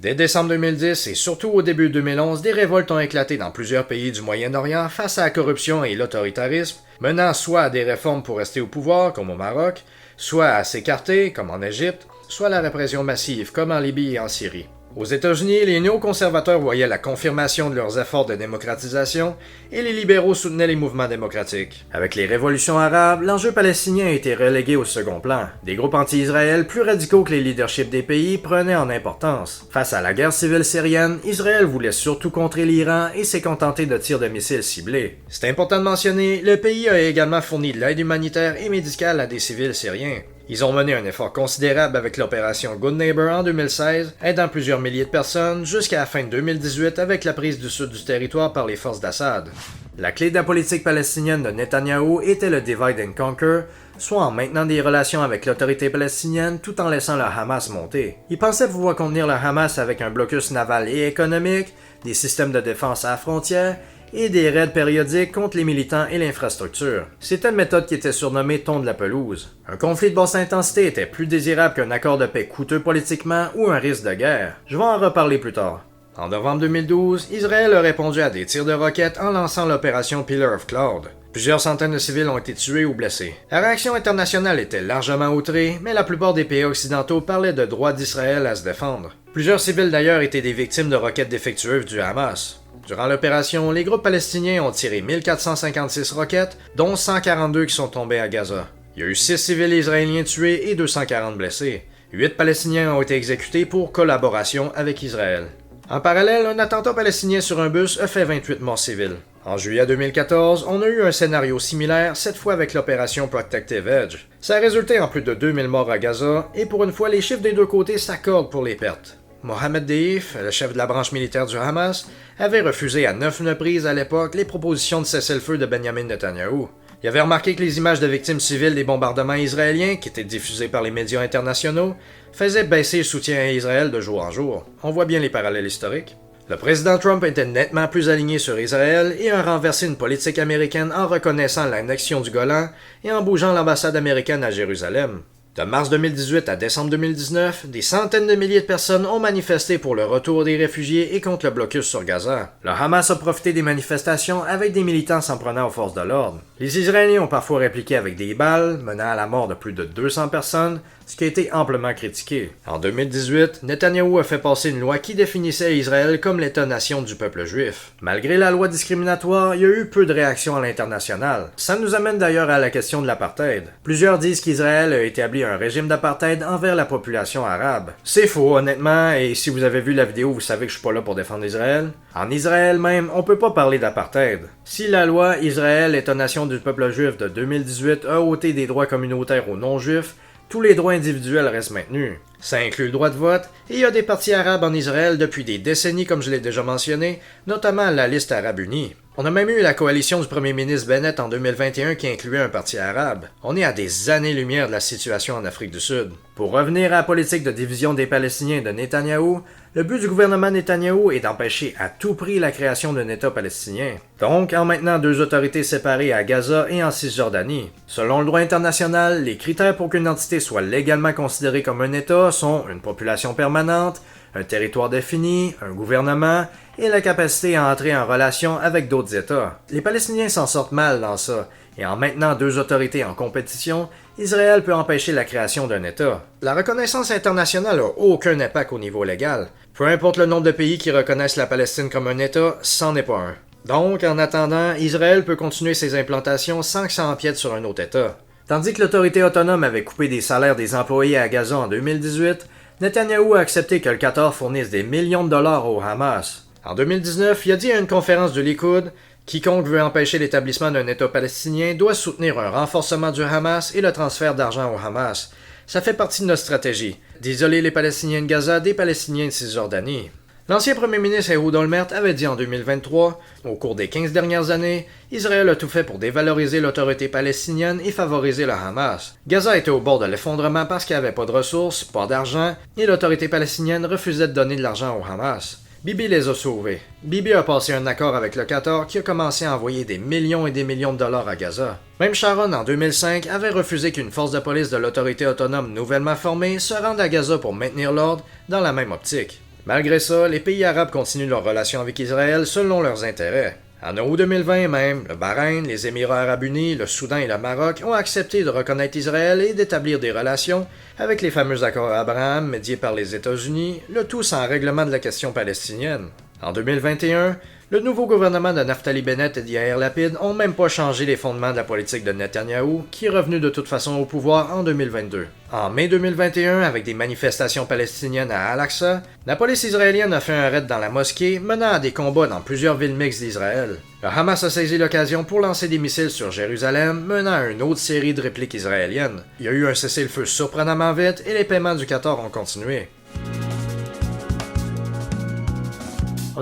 Dès décembre 2010 et surtout au début 2011, des révoltes ont éclaté dans plusieurs pays du Moyen-Orient face à la corruption et l'autoritarisme, menant soit à des réformes pour rester au pouvoir, comme au Maroc, soit à s'écarter, comme en Égypte, soit à la répression massive, comme en Libye et en Syrie. Aux États-Unis, les néoconservateurs voyaient la confirmation de leurs efforts de démocratisation et les libéraux soutenaient les mouvements démocratiques. Avec les révolutions arabes, l'enjeu palestinien a été relégué au second plan. Des groupes anti-Israël plus radicaux que les leaderships des pays prenaient en importance. Face à la guerre civile syrienne, Israël voulait surtout contrer l'Iran et s'est contenté de tirs de missiles ciblés. C'est important de mentionner, le pays a également fourni de l'aide humanitaire et médicale à des civils syriens. Ils ont mené un effort considérable avec l'opération Good Neighbor en 2016, aidant plusieurs milliers de personnes, jusqu'à la fin de 2018 avec la prise du sud du territoire par les forces d'Assad. La clé de la politique palestinienne de Netanyahou était le divide and conquer, soit en maintenant des relations avec l'autorité palestinienne tout en laissant le Hamas monter. Il pensait pouvoir contenir le Hamas avec un blocus naval et économique, des systèmes de défense à la frontière, et des raids périodiques contre les militants et l'infrastructure. C'était une méthode qui était surnommée ton de la pelouse. Un conflit de basse intensité était plus désirable qu'un accord de paix coûteux politiquement ou un risque de guerre. Je vais en reparler plus tard. En novembre 2012, Israël a répondu à des tirs de roquettes en lançant l'opération Pillar of Cloud. Plusieurs centaines de civils ont été tués ou blessés. La réaction internationale était largement outrée, mais la plupart des pays occidentaux parlaient de droit d'Israël à se défendre. Plusieurs civils d'ailleurs étaient des victimes de roquettes défectueuses du Hamas. Durant l'opération, les groupes palestiniens ont tiré 1456 roquettes, dont 142 qui sont tombées à Gaza. Il y a eu 6 civils israéliens tués et 240 blessés. 8 Palestiniens ont été exécutés pour collaboration avec Israël. En parallèle, un attentat palestinien sur un bus a fait 28 morts civils. En juillet 2014, on a eu un scénario similaire, cette fois avec l'opération Protective Edge. Ça a résulté en plus de 2000 morts à Gaza, et pour une fois, les chiffres des deux côtés s'accordent pour les pertes. Mohamed Deif, le chef de la branche militaire du Hamas, avait refusé à 9 reprises à l'époque les propositions de cessez-le-feu de Benjamin Netanyahou. Il avait remarqué que les images de victimes civiles des bombardements israéliens, qui étaient diffusées par les médias internationaux, faisaient baisser le soutien à Israël de jour en jour. On voit bien les parallèles historiques. Le président Trump était nettement plus aligné sur Israël et a renversé une politique américaine en reconnaissant l'annexion du Golan et en bougeant l'ambassade américaine à Jérusalem. De mars 2018 à décembre 2019, des centaines de milliers de personnes ont manifesté pour le retour des réfugiés et contre le blocus sur Gaza. Le Hamas a profité des manifestations avec des militants s'en prenant aux forces de l'ordre. Les Israéliens ont parfois répliqué avec des balles, menant à la mort de plus de 200 personnes, ce qui a été amplement critiqué. En 2018, Netanyahou a fait passer une loi qui définissait Israël comme l'État-nation du peuple juif. Malgré la loi discriminatoire, il y a eu peu de réactions à l'international. Ça nous amène d'ailleurs à la question de l'apartheid. Plusieurs disent qu'Israël a établi un régime d'apartheid envers la population arabe. C'est faux, honnêtement, et si vous avez vu la vidéo, vous savez que je suis pas là pour défendre Israël. En Israël même, on peut pas parler d'apartheid. Si la loi Israël, État-nation du peuple juif de 2018 a ôté des droits communautaires aux non-juifs, tous les droits individuels restent maintenus. Ça inclut le droit de vote, et il y a des partis arabes en Israël depuis des décennies comme je l'ai déjà mentionné, notamment la liste arabe unie. On a même eu la coalition du premier ministre Bennett en 2021 qui incluait un parti arabe. On est à des années-lumière de la situation en Afrique du Sud. Pour revenir à la politique de division des Palestiniens de Netanyahou, le but du gouvernement Netanyahou est d'empêcher à tout prix la création d'un État palestinien. Donc, en maintenant deux autorités séparées à Gaza et en Cisjordanie. Selon le droit international, les critères pour qu'une entité soit légalement considérée comme un État sont une population permanente, un territoire défini, un gouvernement et la capacité à entrer en relation avec d'autres États. Les Palestiniens s'en sortent mal dans ça, et en maintenant deux autorités en compétition, Israël peut empêcher la création d'un État. La reconnaissance internationale n'a aucun impact au niveau légal. Peu importe le nombre de pays qui reconnaissent la Palestine comme un État, c'en est pas un. Donc, en attendant, Israël peut continuer ses implantations sans que ça empiète sur un autre État. Tandis que l'autorité autonome avait coupé des salaires des employés à Gaza en 2018, Netanyahou a accepté que le Qatar fournisse des millions de dollars au Hamas. En 2019, il a dit à une conférence du Likoud « Quiconque veut empêcher l'établissement d'un État palestinien doit soutenir un renforcement du Hamas et le transfert d'argent au Hamas. Ça fait partie de notre stratégie, d'isoler les Palestiniens de Gaza des Palestiniens de Cisjordanie. » L'ancien premier ministre Ehud Olmert avait dit en 2023 « Au cours des 15 dernières années, Israël a tout fait pour dévaloriser l'autorité palestinienne et favoriser le Hamas. Gaza était au bord de l'effondrement parce qu'il n'y avait pas de ressources, pas d'argent, et l'autorité palestinienne refusait de donner de l'argent au Hamas. Bibi les a sauvés. Bibi a passé un accord avec le Qatar qui a commencé à envoyer des millions et des millions de dollars à Gaza. Même Sharon, en 2005, avait refusé qu'une force de police de l'autorité autonome nouvellement formée se rende à Gaza pour maintenir l'ordre dans la même optique. Malgré ça, les pays arabes continuent leurs relations avec Israël selon leurs intérêts. En août 2020 même, le Bahreïn, les Émirats arabes unis, le Soudan et le Maroc ont accepté de reconnaître Israël et d'établir des relations avec les fameux accords Abraham médiés par les États-Unis, le tout sans règlement de la question palestinienne. En 2021, le nouveau gouvernement de Naftali Bennett et Yair Lapid ont même pas changé les fondements de la politique de Netanyahou, qui est revenu de toute façon au pouvoir en 2022. En mai 2021, avec des manifestations palestiniennes à Al-Aqsa, la police israélienne a fait un raid dans la mosquée, menant à des combats dans plusieurs villes mixtes d'Israël. Le Hamas a saisi l'occasion pour lancer des missiles sur Jérusalem, menant à une autre série de répliques israéliennes. Il y a eu un cessez-le-feu surprenamment vite et les paiements du Qatar ont continué.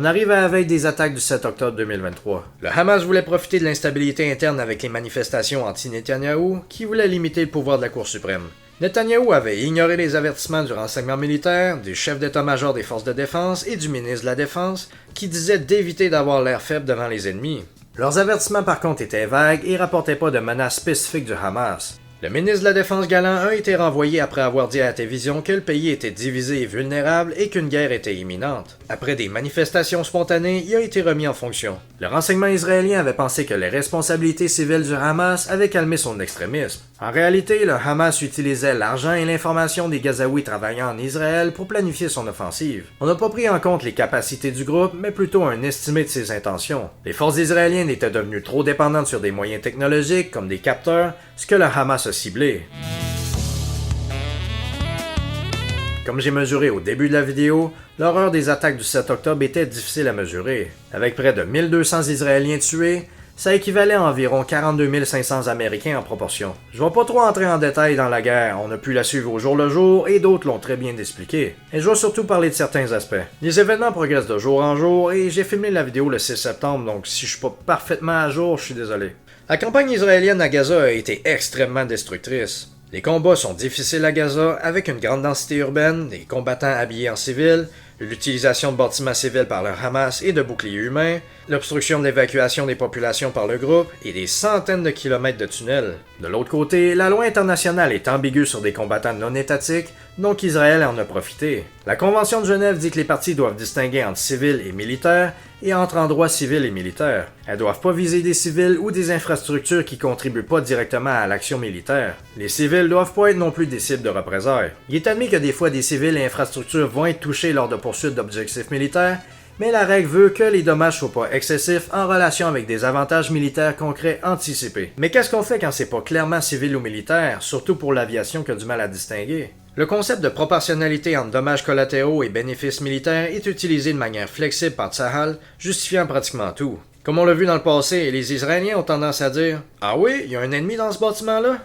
On arrive à la veille des attaques du 7 octobre 2023. Le Hamas voulait profiter de l'instabilité interne avec les manifestations anti-Netanyahou qui voulaient limiter le pouvoir de la Cour suprême. Netanyahou avait ignoré les avertissements du renseignement militaire, du chef d'état-major des forces de défense et du ministre de la Défense qui disaient d'éviter d'avoir l'air faible devant les ennemis. Leurs avertissements par contre étaient vagues et rapportaient pas de menaces spécifiques du Hamas. Le ministre de la Défense galant a été renvoyé après avoir dit à la télévision que le pays était divisé et vulnérable et qu'une guerre était imminente. Après des manifestations spontanées, il a été remis en fonction. Le renseignement israélien avait pensé que les responsabilités civiles du Hamas avaient calmé son extrémisme. En réalité, le Hamas utilisait l'argent et l'information des Gazaouis travaillant en Israël pour planifier son offensive. On n'a pas pris en compte les capacités du groupe, mais plutôt un estimé de ses intentions. Les forces israéliennes étaient devenues trop dépendantes sur des moyens technologiques, comme des capteurs, ce que le Hamas a ciblé. Comme j'ai mesuré au début de la vidéo, l'horreur des attaques du 7 octobre était difficile à mesurer. Avec près de 1200 Israéliens tués, ça équivalait à environ 42 500 Américains en proportion. Je vais pas trop entrer en détail dans la guerre, on a pu la suivre au jour le jour et d'autres l'ont très bien expliqué. Et je vais surtout parler de certains aspects. Les événements progressent de jour en jour et j'ai filmé la vidéo le 6 septembre, donc si je suis pas parfaitement à jour, je suis désolé. La campagne israélienne à Gaza a été extrêmement destructrice. Les combats sont difficiles à Gaza avec une grande densité urbaine, des combattants habillés en civil, l'utilisation de bâtiments civils par le Hamas et de boucliers humains, l'obstruction de l'évacuation des populations par le groupe et des centaines de kilomètres de tunnels. De l'autre côté, la loi internationale est ambiguë sur des combattants non étatiques, donc Israël en a profité. La Convention de Genève dit que les parties doivent distinguer entre civils et militaires et entre endroits civils et militaires. Elles doivent pas viser des civils ou des infrastructures qui contribuent pas directement à l'action militaire. Les civils doivent pas être non plus des cibles de représailles. Il est admis que des fois des civils et infrastructures vont être touchés lors de poursuites d'objectifs militaires, mais la règle veut que les dommages soient pas excessifs en relation avec des avantages militaires concrets anticipés. Mais qu'est-ce qu'on fait quand c'est pas clairement civil ou militaire, surtout pour l'aviation qui a du mal à distinguer? Le concept de proportionnalité entre dommages collatéraux et bénéfices militaires est utilisé de manière flexible par Tsahal, justifiant pratiquement tout. Comme on l'a vu dans le passé, les Israéliens ont tendance à dire « Ah oui, il y a un ennemi dans ce bâtiment-là? »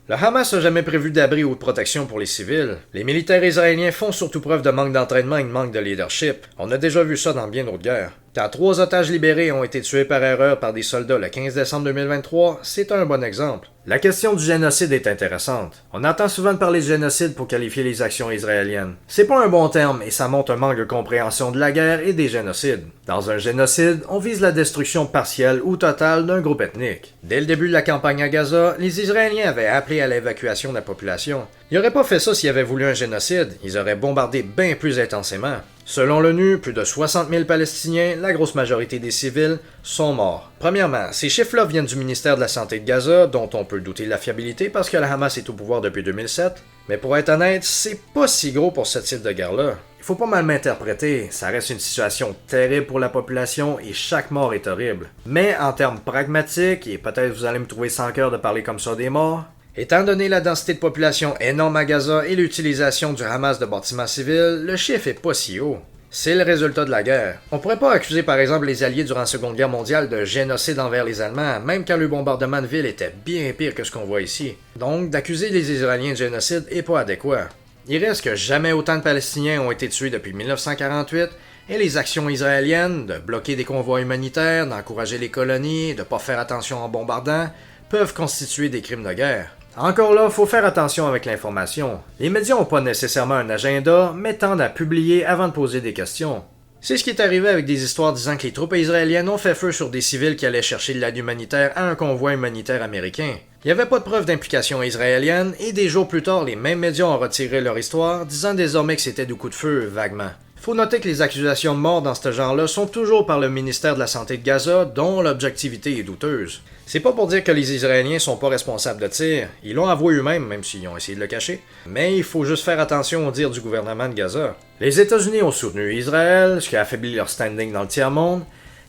Le Hamas n'a jamais prévu d'abri ou de protection pour les civils. Les militaires israéliens font surtout preuve de manque d'entraînement et de manque de leadership. On a déjà vu ça dans bien d'autres guerres. Quand 3 otages libérés ont été tués par erreur par des soldats le 15 décembre 2023, c'est un bon exemple. La question du génocide est intéressante. On entend souvent parler de génocide pour qualifier les actions israéliennes. C'est pas un bon terme et ça montre un manque de compréhension de la guerre et des génocides. Dans un génocide, on vise la destruction partielle ou totale d'un groupe ethnique. Dès le début de la campagne à Gaza, les Israéliens avaient appelé à l'évacuation de la population. Ils n'auraient pas fait ça s'ils avaient voulu un génocide, ils auraient bombardé bien plus intensément. Selon l'ONU, plus de 60 000 Palestiniens, la grosse majorité des civils, sont morts. Premièrement, ces chiffres-là viennent du ministère de la Santé de Gaza, dont on peut douter de la fiabilité parce que la Hamas est au pouvoir depuis 2007. Mais pour être honnête, c'est pas si gros pour ce type de guerre-là. Il faut pas mal m'interpréter, ça reste une situation terrible pour la population et chaque mort est horrible. Mais en termes pragmatiques, et peut-être vous allez me trouver sans cœur de parler comme ça des morts, étant donné la densité de population énorme à Gaza et l'utilisation du Hamas de bâtiments civils, le chiffre est pas si haut. C'est le résultat de la guerre. On pourrait pas accuser par exemple les Alliés durant la Seconde Guerre mondiale de génocide envers les Allemands, même quand le bombardement de ville était bien pire que ce qu'on voit ici. Donc, d'accuser les Israéliens de génocide est pas adéquat. Il reste que jamais autant de Palestiniens ont été tués depuis 1948, et les actions israéliennes, de bloquer des convois humanitaires, d'encourager les colonies, de pas faire attention en bombardant, peuvent constituer des crimes de guerre. Encore là, faut faire attention avec l'information. Les médias n'ont pas nécessairement un agenda, mais tendent à publier avant de poser des questions. C'est ce qui est arrivé avec des histoires disant que les troupes israéliennes ont fait feu sur des civils qui allaient chercher de l'aide humanitaire à un convoi humanitaire américain. Il n'y avait pas de preuve d'implication israélienne, et des jours plus tard, les mêmes médias ont retiré leur histoire, disant désormais que c'était du coup de feu, vaguement. Faut noter que les accusations de mort dans ce genre-là sont toujours par le ministère de la Santé de Gaza, dont l'objectivité est douteuse. C'est pas pour dire que les Israéliens sont pas responsables de tir, ils l'ont avoué eux-mêmes, même s'ils ont essayé de le cacher, mais il faut juste faire attention aux dires du gouvernement de Gaza. Les États-Unis ont soutenu Israël, ce qui a affaibli leur standing dans le tiers-monde,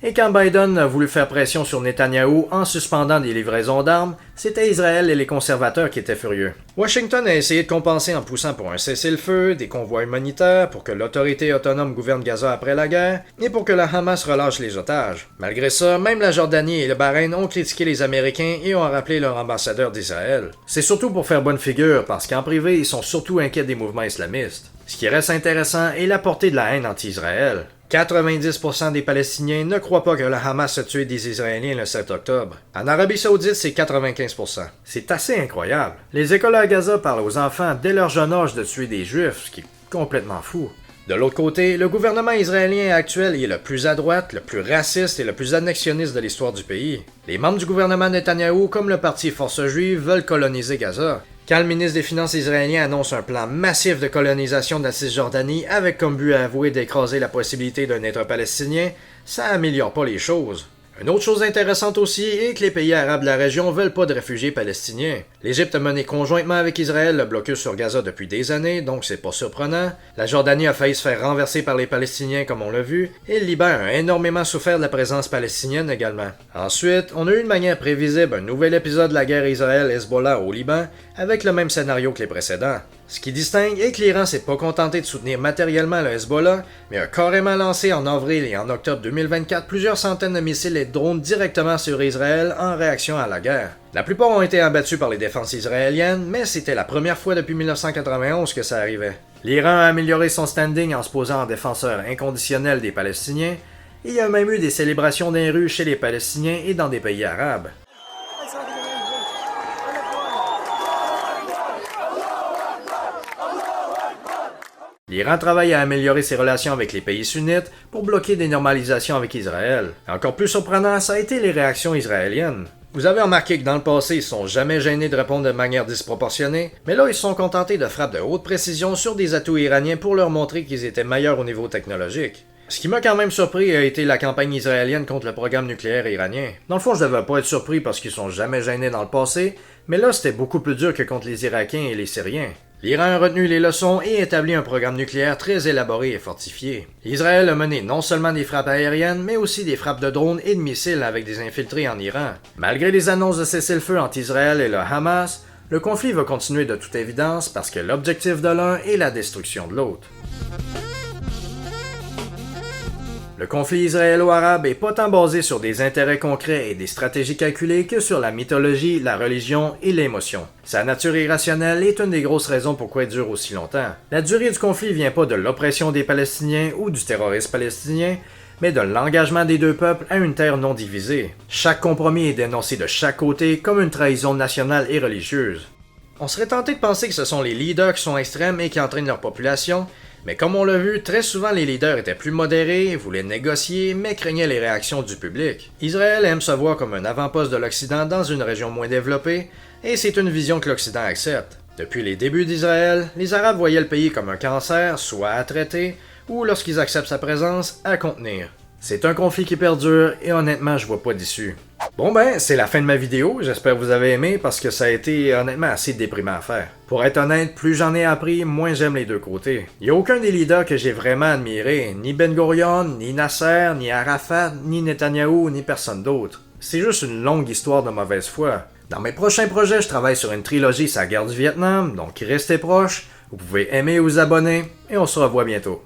et quand Biden a voulu faire pression sur Netanyahou en suspendant des livraisons d'armes, c'était Israël et les conservateurs qui étaient furieux. Washington a essayé de compenser en poussant pour un cessez-le-feu, des convois humanitaires, pour que l'autorité autonome gouverne Gaza après la guerre, et pour que la Hamas relâche les otages. Malgré ça, même la Jordanie et le Bahreïn ont critiqué les Américains et ont rappelé leur ambassadeur d'Israël. C'est surtout pour faire bonne figure, parce qu'en privé, ils sont surtout inquiets des mouvements islamistes. Ce qui reste intéressant est la portée de la haine anti-Israël. 90% des Palestiniens ne croient pas que le Hamas a tué des Israéliens le 7 octobre. En Arabie Saoudite, c'est 95%. C'est assez incroyable. Les écoles à Gaza parlent aux enfants dès leur jeune âge de tuer des Juifs, ce qui est complètement fou. De l'autre côté, le gouvernement israélien actuel est le plus à droite, le plus raciste et le plus annexionniste de l'histoire du pays. Les membres du gouvernement Netanyahou, comme le parti Force juive, veulent coloniser Gaza. Quand le ministre des Finances israélien annonce un plan massif de colonisation de la Cisjordanie avec comme but avoué d'écraser la possibilité d'un État palestinien, ça améliore pas les choses. Une autre chose intéressante aussi est que les pays arabes de la région veulent pas de réfugiés palestiniens. L'Égypte a mené conjointement avec Israël le blocus sur Gaza depuis des années, donc c'est pas surprenant. La Jordanie a failli se faire renverser par les Palestiniens comme on l'a vu, et le Liban a énormément souffert de la présence palestinienne également. Ensuite, on a eu de manière prévisible un nouvel épisode de la guerre Israël-Hezbollah au Liban, avec le même scénario que les précédents. Ce qui distingue est que l'Iran s'est pas contenté de soutenir matériellement le Hezbollah, mais a carrément lancé en avril et en octobre 2024 plusieurs centaines de missiles et de drones directement sur Israël en réaction à la guerre. La plupart ont été abattus par les défenses israéliennes, mais c'était la première fois depuis 1991 que ça arrivait. L'Iran a amélioré son standing en se posant en défenseur inconditionnel des Palestiniens, et il y a même eu des célébrations dans les rues chez les Palestiniens et dans des pays arabes. L'Iran travaille à améliorer ses relations avec les pays sunnites pour bloquer des normalisations avec Israël. Encore plus surprenant, ça a été les réactions israéliennes. Vous avez remarqué que dans le passé, ils sont jamais gênés de répondre de manière disproportionnée, mais là, ils se sont contentés de frappes de haute précision sur des atouts iraniens pour leur montrer qu'ils étaient meilleurs au niveau technologique. Ce qui m'a quand même surpris a été la campagne israélienne contre le programme nucléaire iranien. Dans le fond, je devais pas être surpris parce qu'ils sont jamais gênés dans le passé, mais là, c'était beaucoup plus dur que contre les Irakiens et les Syriens. L'Iran a retenu les leçons et établi un programme nucléaire très élaboré et fortifié. Israël a mené non seulement des frappes aériennes, mais aussi des frappes de drones et de missiles avec des infiltrés en Iran. Malgré les annonces de cessez-le-feu entre Israël et le Hamas, le conflit va continuer de toute évidence parce que l'objectif de l'un est la destruction de l'autre. Le conflit israélo-arabe est pas tant basé sur des intérêts concrets et des stratégies calculées que sur la mythologie, la religion et l'émotion. Sa nature irrationnelle est une des grosses raisons pourquoi il dure aussi longtemps. La durée du conflit vient pas de l'oppression des Palestiniens ou du terrorisme palestinien, mais de l'engagement des deux peuples à une terre non divisée. Chaque compromis est dénoncé de chaque côté comme une trahison nationale et religieuse. On serait tenté de penser que ce sont les leaders qui sont extrêmes et qui entraînent leur population, mais comme on l'a vu, très souvent les leaders étaient plus modérés, voulaient négocier, mais craignaient les réactions du public. Israël aime se voir comme un avant-poste de l'Occident dans une région moins développée, et c'est une vision que l'Occident accepte. Depuis les débuts d'Israël, les Arabes voyaient le pays comme un cancer, soit à traiter, ou lorsqu'ils acceptent sa présence, à contenir. C'est un conflit qui perdure, et honnêtement, je vois pas d'issue. Bon ben, c'est la fin de ma vidéo, j'espère que vous avez aimé parce que ça a été honnêtement assez déprimant à faire. Pour être honnête, plus j'en ai appris, moins j'aime les deux côtés. Il n'y a aucun des leaders que j'ai vraiment admiré, ni Ben Gurion, ni Nasser, ni Arafat, ni Netanyahou, ni personne d'autre. C'est juste une longue histoire de mauvaise foi. Dans mes prochains projets, je travaille sur une trilogie sur la guerre du Vietnam, donc restez proches, vous pouvez aimer ou vous abonner, et on se revoit bientôt.